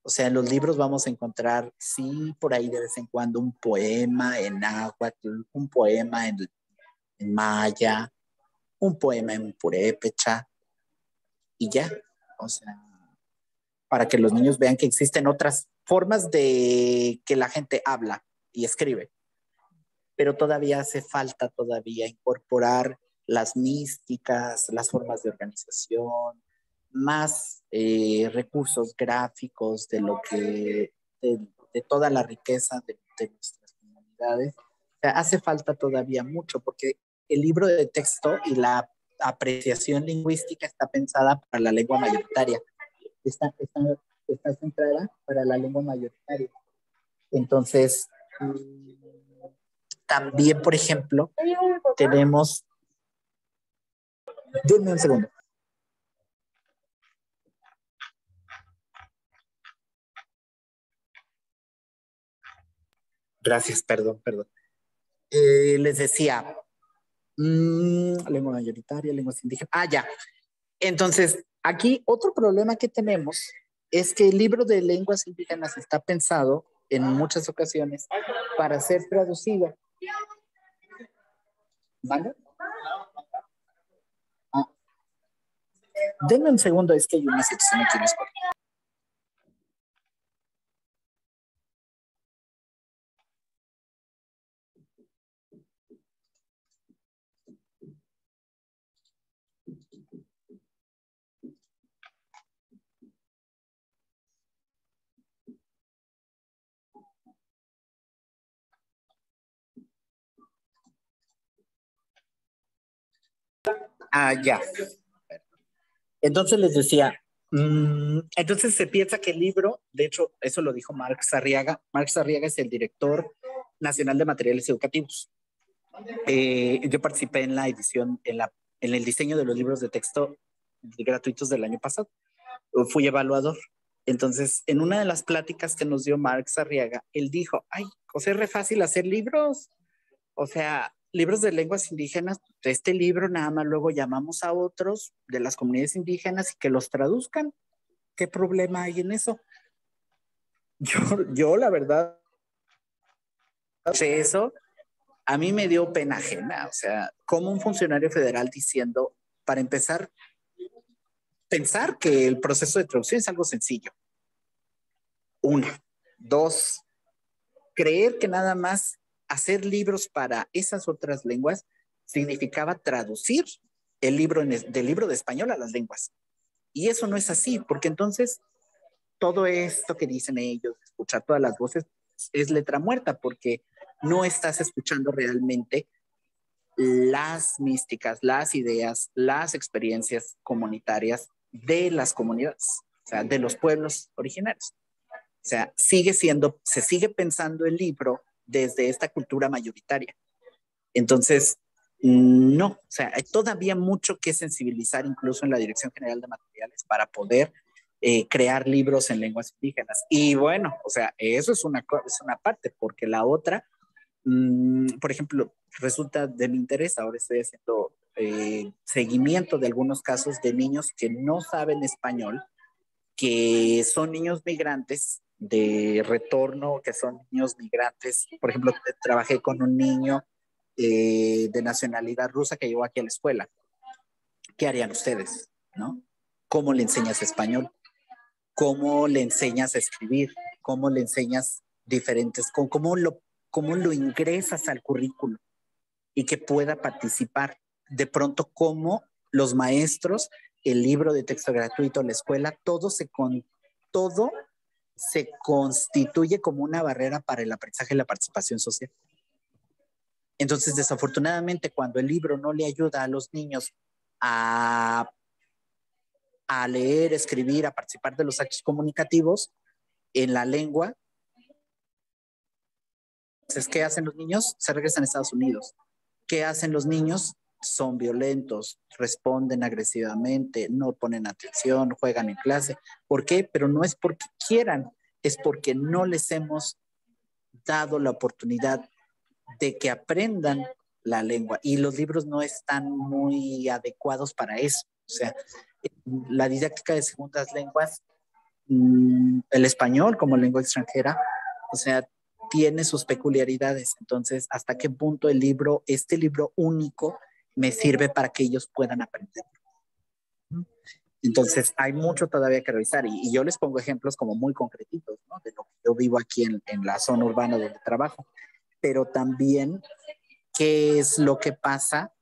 O sea, en los libros vamos a encontrar, sí, por ahí de vez en cuando un poema en náhuatl, un poema en maya, un poema en purépecha y ya. O sea, para que los niños vean que existen otras formas de que la gente habla y escribe. Pero todavía hace falta todavía incorporar las místicas, las formas de organización, más recursos gráficos de lo que, de toda la riqueza de nuestras comunidades. O sea, hace falta todavía mucho porque el libro de texto y la apreciación lingüística está pensada para la lengua mayoritaria, está centrada para la lengua mayoritaria. Entonces, también, por ejemplo, tenemos... Denme un segundo. Gracias, perdón, perdón. Les decía, lengua mayoritaria, lenguas indígenas. Ah, ya. Entonces, aquí otro problema que tenemos es que el libro de lenguas indígenas está pensado en muchas ocasiones para ser traducido. ¿Vale? Ah, denme un segundo, es que hay una situación aquí en la escuela. Ah, ya. Entonces les decía, entonces se piensa que el libro, de hecho, eso lo dijo Marx Arriaga. Marx Arriaga es el director nacional de materiales educativos. Yo participé en la edición, en el diseño de los libros de texto gratuitos del año pasado. Fui evaluador. Entonces, en una de las pláticas que nos dio Marx Arriaga, él dijo, ay, o sea, es re fácil hacer libros. O sea, libros de lenguas indígenas, este libro nada más luego llamamos a otros de las comunidades indígenas y que los traduzcan. ¿Qué problema hay en eso? Yo la verdad, eso a mí me dio pena ajena. O sea, como un funcionario federal diciendo, para empezar, pensar que el proceso de traducción es algo sencillo. Una. Dos, creer que nada más hacer libros para esas otras lenguas significaba traducir del libro de español a las lenguas. Y eso no es así, porque entonces todo esto que dicen ellos, escuchar todas las voces, es letra muerta, porque no estás escuchando realmente las místicas, las ideas, las experiencias comunitarias de las comunidades. sea, de los pueblos originarios. O sea, se sigue pensando el libro desde esta cultura mayoritaria. Entonces, no, o sea, hay todavía mucho que sensibilizar incluso en la Dirección General de Materiales para poder crear libros en lenguas indígenas. Y bueno, o sea, eso es una parte, porque la otra, por ejemplo, resulta de mi interés, ahora estoy haciendo seguimiento de algunos casos de niños que no saben español, que son niños migrantes de retorno, que son niños migrantes. Por ejemplo, trabajé con un niño de nacionalidad rusa que llegó aquí a la escuela. ¿Qué harían ustedes? ¿No? ¿Cómo le enseñas español? ¿Cómo le enseñas a escribir? ¿Cómo le enseñas diferentes? Cómo lo ingresas al currículo y que pueda participar? De pronto, ¿cómo los maestros, el libro de texto gratuito, la escuela, todo se constituye como una barrera para el aprendizaje y la participación social? Entonces, desafortunadamente, cuando el libro no le ayuda a los niños a, a leer, escribir, a participar de los actos comunicativos en la lengua, entonces, ¿qué hacen los niños? Se regresan a Estados Unidos. ¿Qué hacen los niños? Son violentos, responden agresivamente, no ponen atención, juegan en clase. ¿Por qué? Pero no es porque quieran, es porque no les hemos dado la oportunidad de que aprendan la lengua, y los libros no están muy adecuados para eso. O sea, la didáctica de segundas lenguas, el español como lengua extranjera, o sea, tiene sus peculiaridades. Entonces, ¿hasta qué punto este libro único, me sirve para que ellos puedan aprender? Entonces, hay mucho todavía que revisar, y yo les pongo ejemplos como muy concretitos, ¿no? De lo que yo vivo aquí en la zona urbana donde trabajo, pero también qué es lo que pasa,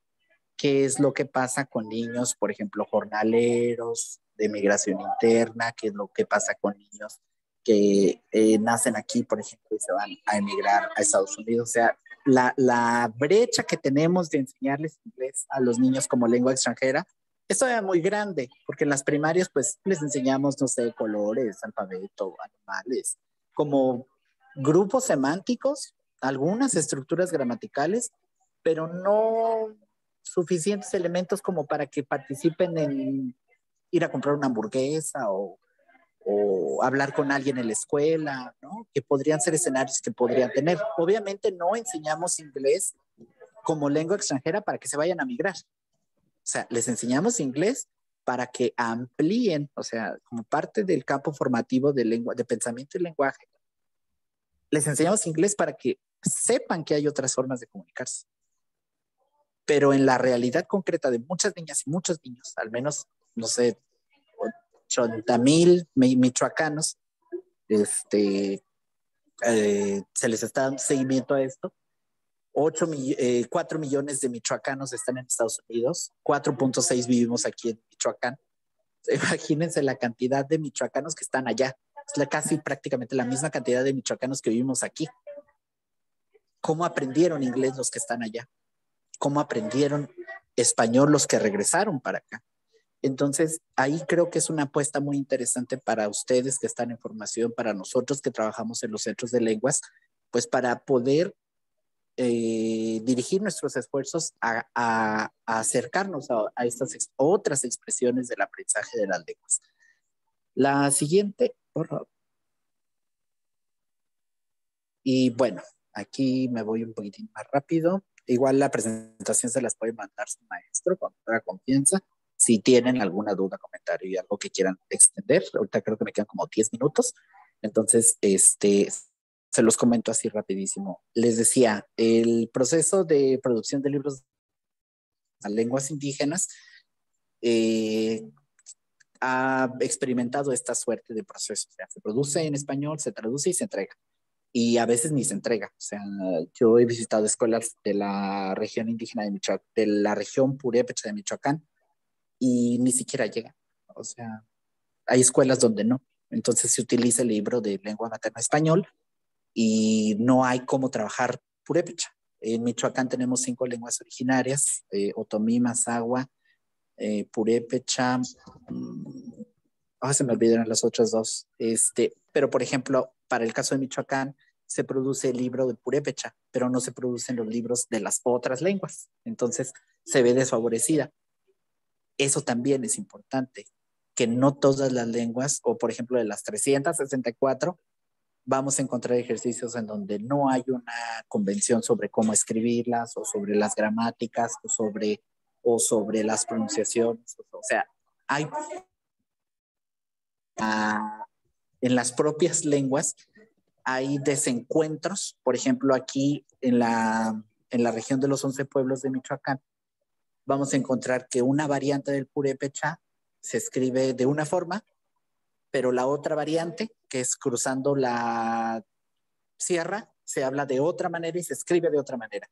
con niños, por ejemplo, jornaleros de migración interna, qué es lo que pasa con niños que nacen aquí, por ejemplo, y se van a emigrar a Estados Unidos. O sea, la brecha que tenemos de enseñarles inglés a los niños como lengua extranjera es todavía muy grande, porque en las primarias pues les enseñamos, no sé, colores, alfabeto, animales, como grupos semánticos, algunas estructuras gramaticales, pero no suficientes elementos como para que participen en ir a comprar una hamburguesa o hablar con alguien en la escuela, ¿no? Que podrían ser escenarios que podrían tener. Obviamente no enseñamos inglés como lengua extranjera para que se vayan a migrar. O sea, les enseñamos inglés para que amplíen, o sea, como parte del campo formativo de lengua, de pensamiento y lenguaje. Les enseñamos inglés para que sepan que hay otras formas de comunicarse. Pero en la realidad concreta de muchas niñas y muchos niños, al menos, no sé, 80,000 michoacanos, se les está dando seguimiento a esto. 4 millones de michoacanos están en Estados Unidos, 4.6 vivimos aquí en Michoacán. Imagínense la cantidad de michoacanos que están allá. Es casi prácticamente la misma cantidad de michoacanos que vivimos aquí. ¿Cómo aprendieron inglés los que están allá? ¿Cómo aprendieron español los que regresaron para acá? Entonces, ahí creo que es una apuesta muy interesante para ustedes que están en formación, para nosotros que trabajamos en los centros de lenguas, pues para poder dirigir nuestros esfuerzos a acercarnos a estas otras expresiones del aprendizaje de las lenguas. La siguiente, por favor. Y bueno, aquí me voy un poquitín más rápido. Igual la presentación se las puede mandar su maestro con toda confianza. Si tienen alguna duda, comentario y algo que quieran extender, ahorita creo que me quedan como 10 minutos. Entonces, se los comento así rapidísimo. Les decía, el proceso de producción de libros a lenguas indígenas ha experimentado esta suerte de procesos. O sea, se produce en español, se traduce y se entrega. Y a veces ni se entrega. O sea, yo he visitado escuelas de la región indígena de Michoacán, de la región purépecha de Michoacán, y ni siquiera llegan. O sea, hay escuelas donde no. Entonces se utiliza el libro de lengua materna español y no hay cómo trabajar purépecha. En Michoacán tenemos 5 lenguas originarias, otomí, mazahua, purépecha, Se me olvidaron las otras dos. Pero, por ejemplo, para el caso de Michoacán, se produce el libro de purépecha, pero no se producen los libros de las otras lenguas. Entonces, se ve desfavorecida. Eso también es importante, que no todas las lenguas, o por ejemplo de las 364, vamos a encontrar ejercicios en donde no hay una convención sobre cómo escribirlas, o sobre las gramáticas, o sobre las pronunciaciones. O sea, hay en las propias lenguas hay desencuentros. Por ejemplo, aquí en la región de los 11 pueblos de Michoacán, vamos a encontrar que una variante del purépecha se escribe de una forma, pero la otra variante, que es cruzando la sierra, se habla de otra manera y se escribe de otra manera.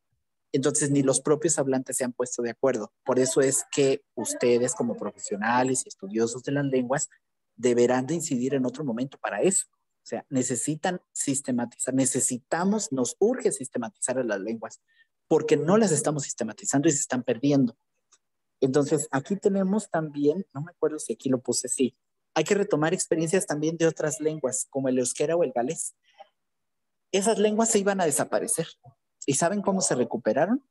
Entonces, ni los propios hablantes se han puesto de acuerdo. Por eso es que ustedes, como profesionales y estudiosos de las lenguas, deberán de incidir en otro momento para eso. O sea, necesitan sistematizar, nos urge sistematizar las lenguas, porque no las estamos sistematizando y se están perdiendo. Entonces, aquí tenemos también, no me acuerdo si aquí lo puse, sí, hay que retomar experiencias también de otras lenguas, como el euskera o el galés. Esas lenguas se iban a desaparecer. ¿Y saben cómo se recuperaron?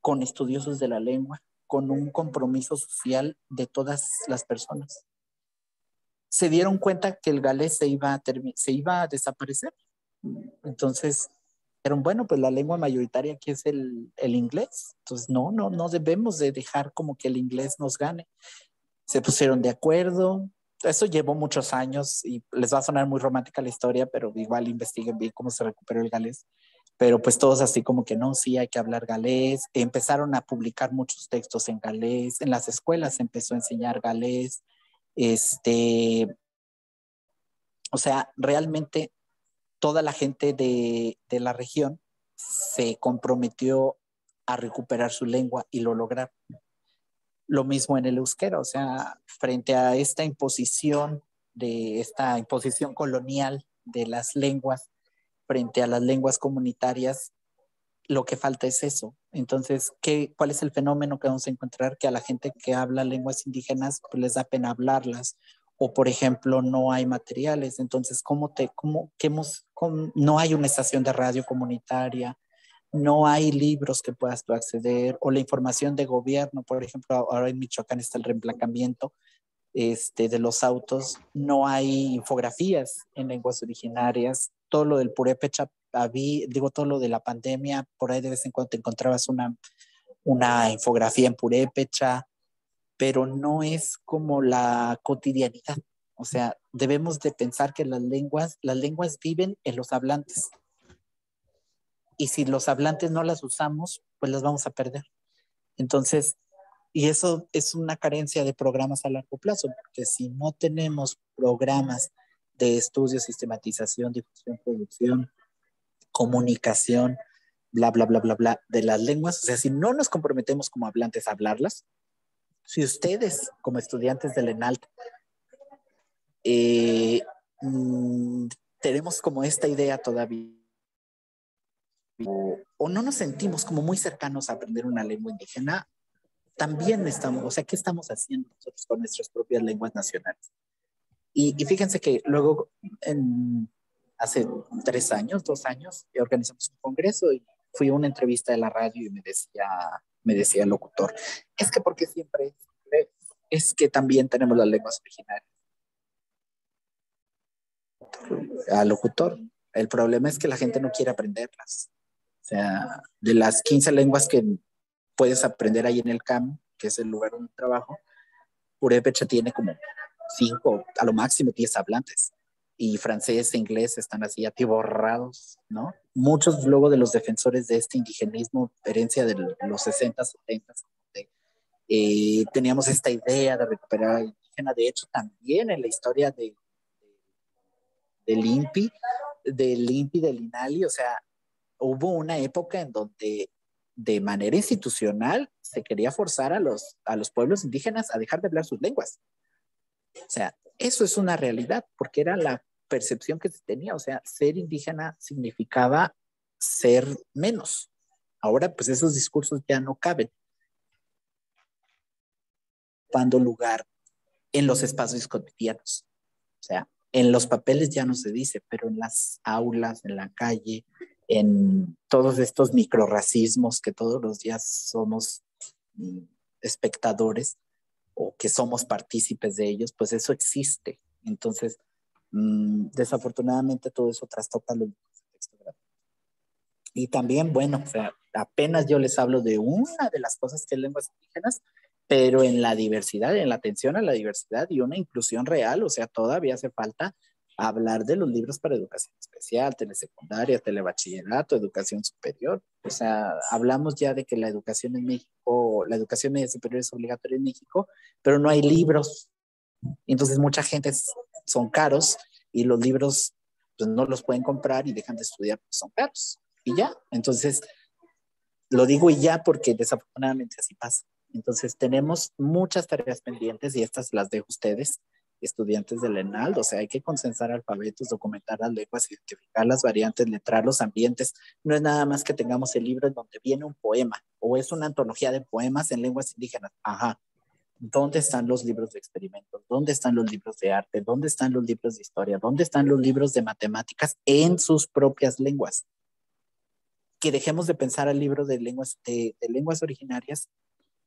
Con estudiosos de la lengua, con un compromiso social de todas las personas. Se dieron cuenta que el galés se iba a desaparecer. Entonces, dijeron, bueno, pues la lengua mayoritaria aquí es el inglés. Entonces, no debemos de dejar como que el inglés nos gane. Se pusieron de acuerdo. Eso llevó muchos años y les va a sonar muy romántica la historia, pero igual investiguen bien cómo se recuperó el galés. Pero pues todos así como que no, sí, hay que hablar galés. Empezaron a publicar muchos textos en galés. En las escuelas se empezó a enseñar galés. O sea, realmente toda la gente de la región se comprometió a recuperar su lengua y lo lograron. Lo mismo en el euskera, o sea, frente a esta imposición colonial de las lenguas, frente a las lenguas comunitarias, lo que falta es eso. Entonces, ¿cuál es el fenómeno que vamos a encontrar? Que a la gente que habla lenguas indígenas pues, les da pena hablarlas. O, por ejemplo, no hay materiales. Entonces, no hay una estación de radio comunitaria, no hay libros que puedas tú acceder, o la información de gobierno, por ejemplo, ahora en Michoacán está el reemplacamiento de los autos, no hay infografías en lenguas originarias, todo lo del purépecha, todo lo de la pandemia, por ahí de vez en cuando te encontrabas una infografía en purépecha, pero no es como la cotidianidad. O sea, debemos de pensar que las lenguas viven en los hablantes. Y si los hablantes no las usamos, pues las vamos a perder. Entonces, y eso es una carencia de programas a largo plazo, porque si no tenemos programas de estudio, sistematización, difusión, producción, comunicación, bla, bla, bla, bla, bla, de las lenguas, o sea, si no nos comprometemos como hablantes a hablarlas, si ustedes como estudiantes del ENALT eh, mmm, tenemos como esta idea todavía, o no nos sentimos como muy cercanos a aprender una lengua indígena, también estamos, o sea, ¿qué estamos haciendo nosotros con nuestras propias lenguas nacionales? Y fíjense que luego, hace 3 años, 2 años, organizamos un congreso y fui a una entrevista de la radio y me decía el locutor, es que porque siempre es que también tenemos las lenguas originarias. Al locutor, el problema es que la gente no quiere aprenderlas. O sea, de las 15 lenguas que puedes aprender ahí en el CAM, que es el lugar donde trabajo, Purépecha tiene como 5, a lo máximo 10 hablantes. Y francés e inglés están así atiborrados, ¿no? Muchos luego de los defensores de este indigenismo, herencia de los 60, 70, teníamos esta idea de recuperar al indígena. De hecho, también en la historia del INPI, del INALI, o sea, hubo una época en donde de manera institucional se quería forzar a los pueblos indígenas a dejar de hablar sus lenguas. O sea, eso es una realidad, porque era la percepción que se tenía. O sea, ser indígena significaba ser menos. Ahora, pues esos discursos ya no caben, dando lugar en los espacios cotidianos. O sea, en los papeles ya no se dice, pero en las aulas, en la calle, en todos estos microrracismos que todos los días somos mm, espectadores o que somos partícipes de ellos, pues eso existe. Entonces, desafortunadamente todo eso trastoca los libros de texto gratuitos. Y también, bueno, o sea, apenas yo les hablo de una de las cosas que es lenguas indígenas, pero en la diversidad, en la atención a la diversidad y una inclusión real, o sea, todavía hace falta hablar de los libros para educación especial, telesecundaria, telebachillerato, educación superior. O sea, hablamos ya de que la educación en México, la educación media superior es obligatoria en México, pero no hay libros. Entonces mucha gente son caros y los libros pues, no los pueden comprar y dejan de estudiar porque son caros. Y ya, entonces lo digo y ya porque desafortunadamente así pasa. Entonces tenemos muchas tareas pendientes y estas las dejo a ustedes, estudiantes del ENALD. O sea, hay que consensar alfabetos, documentar las lenguas, identificar las variantes, letrar los ambientes. No es nada más que tengamos el libro en donde viene un poema o es una antología de poemas en lenguas indígenas. Ajá. ¿Dónde están los libros de experimentos? ¿Dónde están los libros de arte? ¿Dónde están los libros de historia? ¿Dónde están los libros de matemáticas en sus propias lenguas? Que dejemos de pensar al libro de lenguas originarias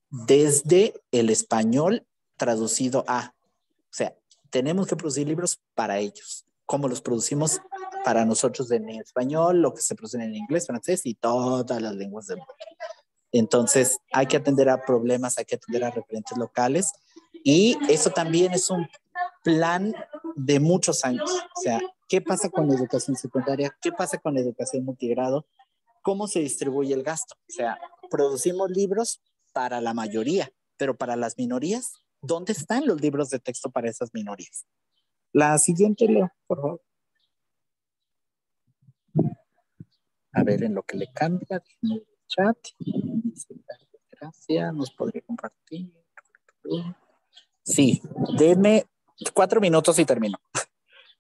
desde el español traducido a. O sea, tenemos que producir libros para ellos, como los producimos para nosotros en español, lo que se produce en inglés, francés y todas las lenguas del mundo. Entonces, hay que atender a problemas, hay que atender a referentes locales y eso también es un plan de muchos años. O sea, ¿qué pasa con la educación secundaria? ¿Qué pasa con la educación multigrado? ¿Cómo se distribuye el gasto? O sea, producimos libros para la mayoría, pero para las minorías, ¿dónde están los libros de texto para esas minorías? La siguiente, Leo, por favor. A ver, en lo que le cambia, en el chat. Gracias, nos podría compartir. Sí, denme 4 minutos y termino.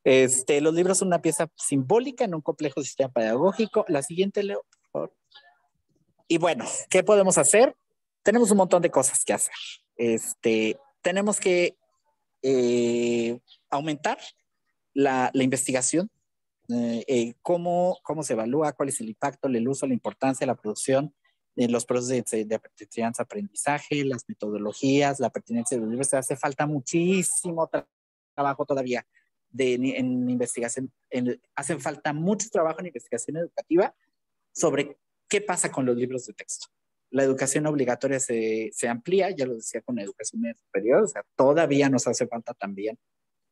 Los libros son una pieza simbólica en un complejo sistema pedagógico. La siguiente, Leo, por favor. Y bueno, ¿qué podemos hacer? Tenemos un montón de cosas que hacer. Tenemos que aumentar la investigación, cómo se evalúa, cuál es el impacto, el uso, la importancia, la producción, los procesos de enseñanza-aprendizaje, las metodologías, la pertinencia de los libros. Hace falta muchísimo trabajo todavía en investigación. Hace falta mucho trabajo en investigación educativa sobre qué pasa con los libros de texto. La educación obligatoria se amplía, ya lo decía con la educación media superior, o sea, todavía nos hace falta también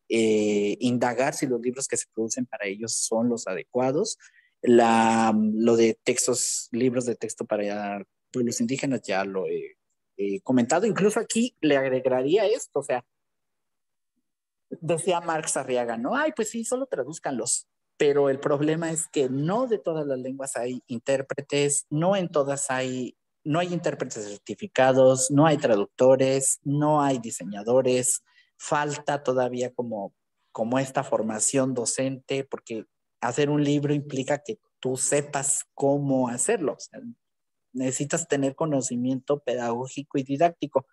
indagar si los libros que se producen para ellos son los adecuados. Lo de textos, libros de texto para pueblos indígenas, ya lo he comentado. Incluso aquí le agregaría esto, o sea, decía Marx Arriaga, ¿no? Ay, pues sí, solo tradúzcanlos. Pero el problema es que no de todas las lenguas hay intérpretes, no en todas no hay intérpretes certificados, no hay traductores, no hay diseñadores, falta todavía como esta formación docente, porque hacer un libro implica que tú sepas cómo hacerlo. O sea, necesitas tener conocimiento pedagógico y didáctico.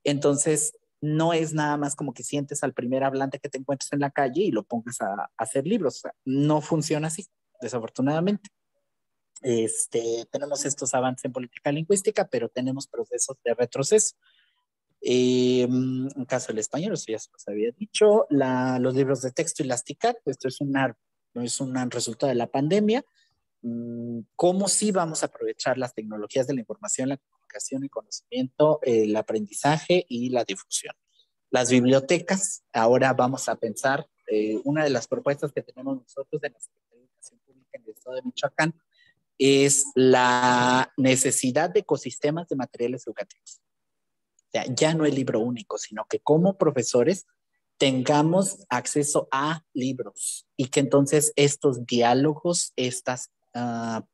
Entonces, no es nada más como que sientes al primer hablante que te encuentres en la calle y lo pongas a hacer libros. O sea, no funciona así, desafortunadamente. Tenemos estos avances en política lingüística, pero tenemos procesos de retroceso. En caso del español, eso ya se los había dicho, los libros de texto y las TICAT, esto es un resultado de la pandemia. ¿Cómo sí vamos a aprovechar las tecnologías de la información, la comunicación, el conocimiento, el aprendizaje y la difusión? Las bibliotecas, ahora vamos a pensar, una de las propuestas que tenemos nosotros de la Secretaría de Educación Pública en el Estado de Michoacán es la necesidad de ecosistemas de materiales educativos. O sea, ya no el libro único, sino que como profesores tengamos acceso a libros y que entonces estos diálogos, estas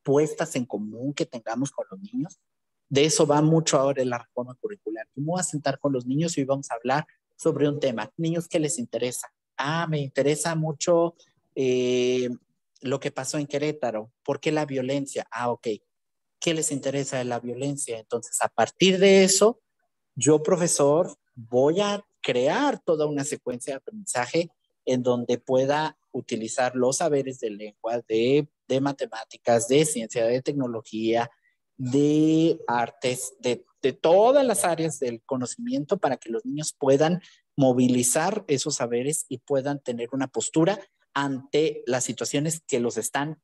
puestas en común que tengamos con los niños, de eso va mucho ahora en la reforma curricular. ¿Cómo voy a sentar con los niños y hoy vamos a hablar sobre un tema? Niños, ¿qué les interesa? Me interesa mucho lo que pasó en Querétaro. ¿Por qué la violencia? Ok. ¿Qué les interesa de la violencia? Entonces, a partir de eso, yo, profesor, voy a crear toda una secuencia de aprendizaje en donde pueda utilizar los saberes de lengua, de matemáticas, de ciencia, de tecnología, de artes, de todas las áreas del conocimiento para que los niños puedan movilizar esos saberes y puedan tener una postura ante las situaciones que los están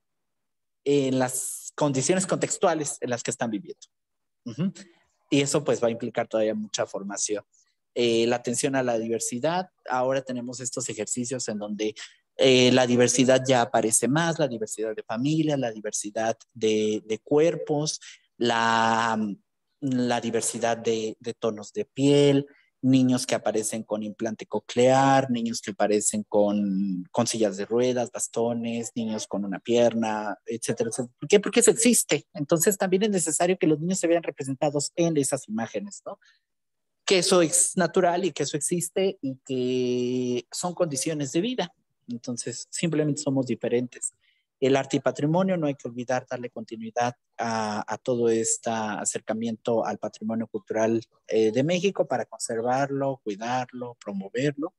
en las condiciones contextuales en las que están viviendo. Uh-huh. Y eso pues va a implicar todavía mucha formación. La atención a la diversidad, ahora tenemos estos ejercicios en donde la diversidad ya aparece más, la diversidad de familia, la diversidad de cuerpos, la diversidad de tonos de piel, niños que aparecen con implante coclear, niños que aparecen con sillas de ruedas, bastones, niños con una pierna, etcétera, etcétera. ¿Por qué? Porque eso existe. Entonces también es necesario que los niños se vean representados en esas imágenes, ¿no? Que eso es natural y que eso existe y que son condiciones de vida. Entonces, simplemente somos diferentes. El arte y patrimonio, no hay que olvidar darle continuidad a todo este acercamiento al patrimonio cultural de México para conservarlo, cuidarlo, promoverlo.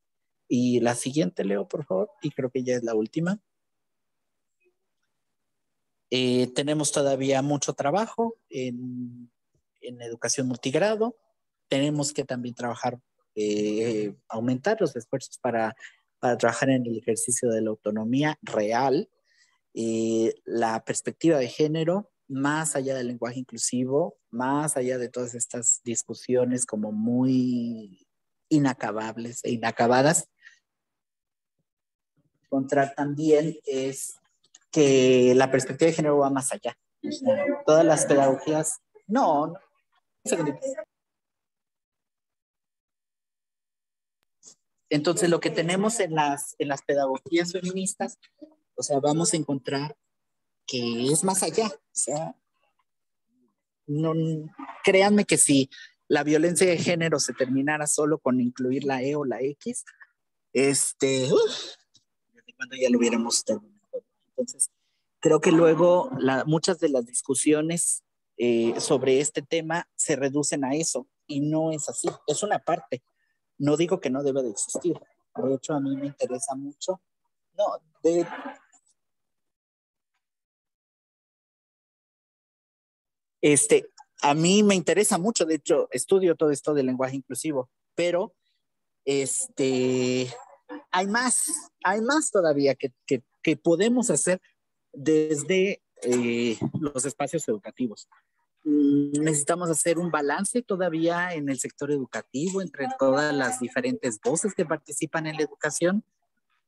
Y la siguiente, Leo, por favor, y creo que ya es la última. Tenemos todavía mucho trabajo en educación multigrado. Tenemos que también trabajar, aumentar los esfuerzos para trabajar en el ejercicio de la autonomía real, la perspectiva de género, más allá del lenguaje inclusivo, más allá de todas estas discusiones como muy inacabables e inacabadas. Encontrar también es que la perspectiva de género va más allá. O sea, todas las pedagogías, no, un segundito. Entonces, lo que tenemos en las pedagogías feministas, o sea, vamos a encontrar que es más allá. O sea, no, créanme que si la violencia de género se terminara solo con incluir la E o la X, desde cuando ya lo hubiéramos terminado. Entonces, creo que luego muchas de las discusiones sobre este tema se reducen a eso y no es así, es una parte. No digo que no debe de existir. De hecho, a mí me interesa mucho. No, este, a mí me interesa mucho, de hecho, estudio todo esto del lenguaje inclusivo, pero este, hay más todavía que podemos hacer desde los espacios educativos. Necesitamos hacer un balance todavía en el sector educativo entre todas las diferentes voces que participan en la educación,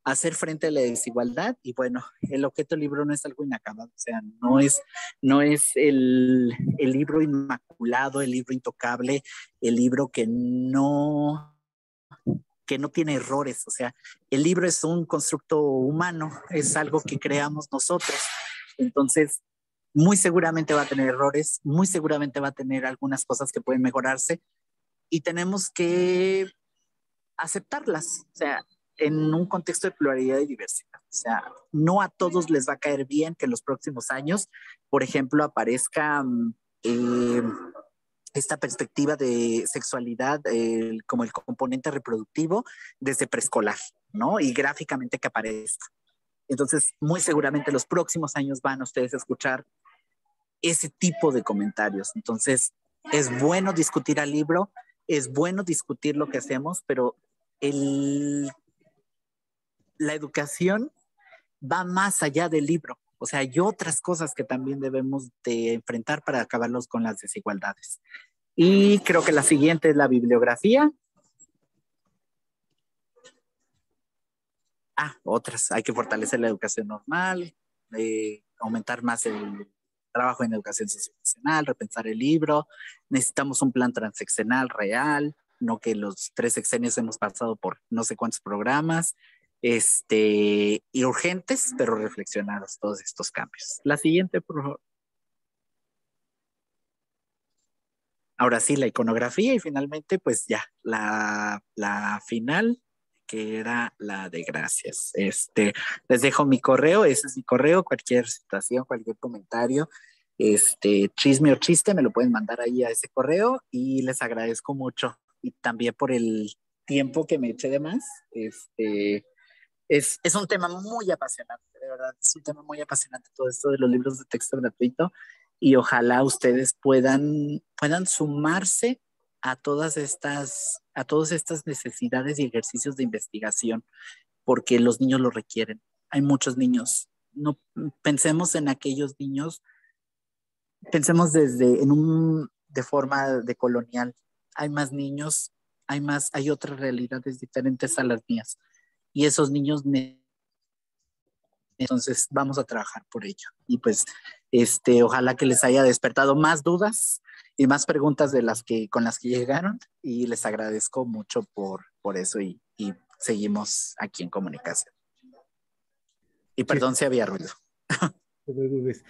hacer frente a la desigualdad y bueno, el objeto del libro no es algo inacabado, o sea, no es el libro inmaculado, el libro intocable, el libro que no tiene errores, o sea, el libro es un constructo humano, es algo que creamos nosotros, entonces muy seguramente va a tener errores, muy seguramente va a tener algunas cosas que pueden mejorarse y tenemos que aceptarlas, o sea, en un contexto de pluralidad y diversidad. O sea, no a todos les va a caer bien que en los próximos años, por ejemplo, aparezca eh, esta perspectiva de sexualidad como el componente reproductivo desde preescolar, ¿no? Y gráficamente que aparezca. Entonces, muy seguramente los próximos años van a ustedes a escuchar ese tipo de comentarios. Entonces, es bueno discutir al libro, es bueno discutir lo que hacemos, pero la educación va más allá del libro. O sea, hay otras cosas que también debemos de enfrentar para acabarlos con las desigualdades. Y creo que la siguiente es la bibliografía. Otras. Hay que fortalecer la educación normal, aumentar más el trabajo en educación socioemocional, repensar el libro. Necesitamos un plan transeccional real, no que los 3 sexenios hemos pasado por no sé cuántos programas, y urgentes, pero reflexionados todos estos cambios. La siguiente, por favor. Ahora sí, la iconografía y finalmente, pues ya, la final, que era la de gracias. Les dejo mi correo, ese es mi correo, cualquier situación, cualquier comentario, chisme o chiste, me lo pueden mandar ahí a ese correo y les agradezco mucho. Y también por tiempo que me eché de más. Es un tema muy apasionante, de verdad, es un tema muy apasionante todo esto de los libros de texto gratuito y ojalá ustedes puedan sumarse a todas estas necesidades y ejercicios de investigación, porque los niños lo requieren. Hay muchos niños. No pensemos en aquellos niños, pensemos de forma de colonial. Hay más niños, hay otras realidades diferentes a las mías. Y esos niños entonces vamos a trabajar por ello. Y pues, ojalá que les haya despertado más dudas y más preguntas con las que llegaron. Y les agradezco mucho por eso y seguimos aquí en comunicación. Y perdón Muchísimas si había ruido. gracias.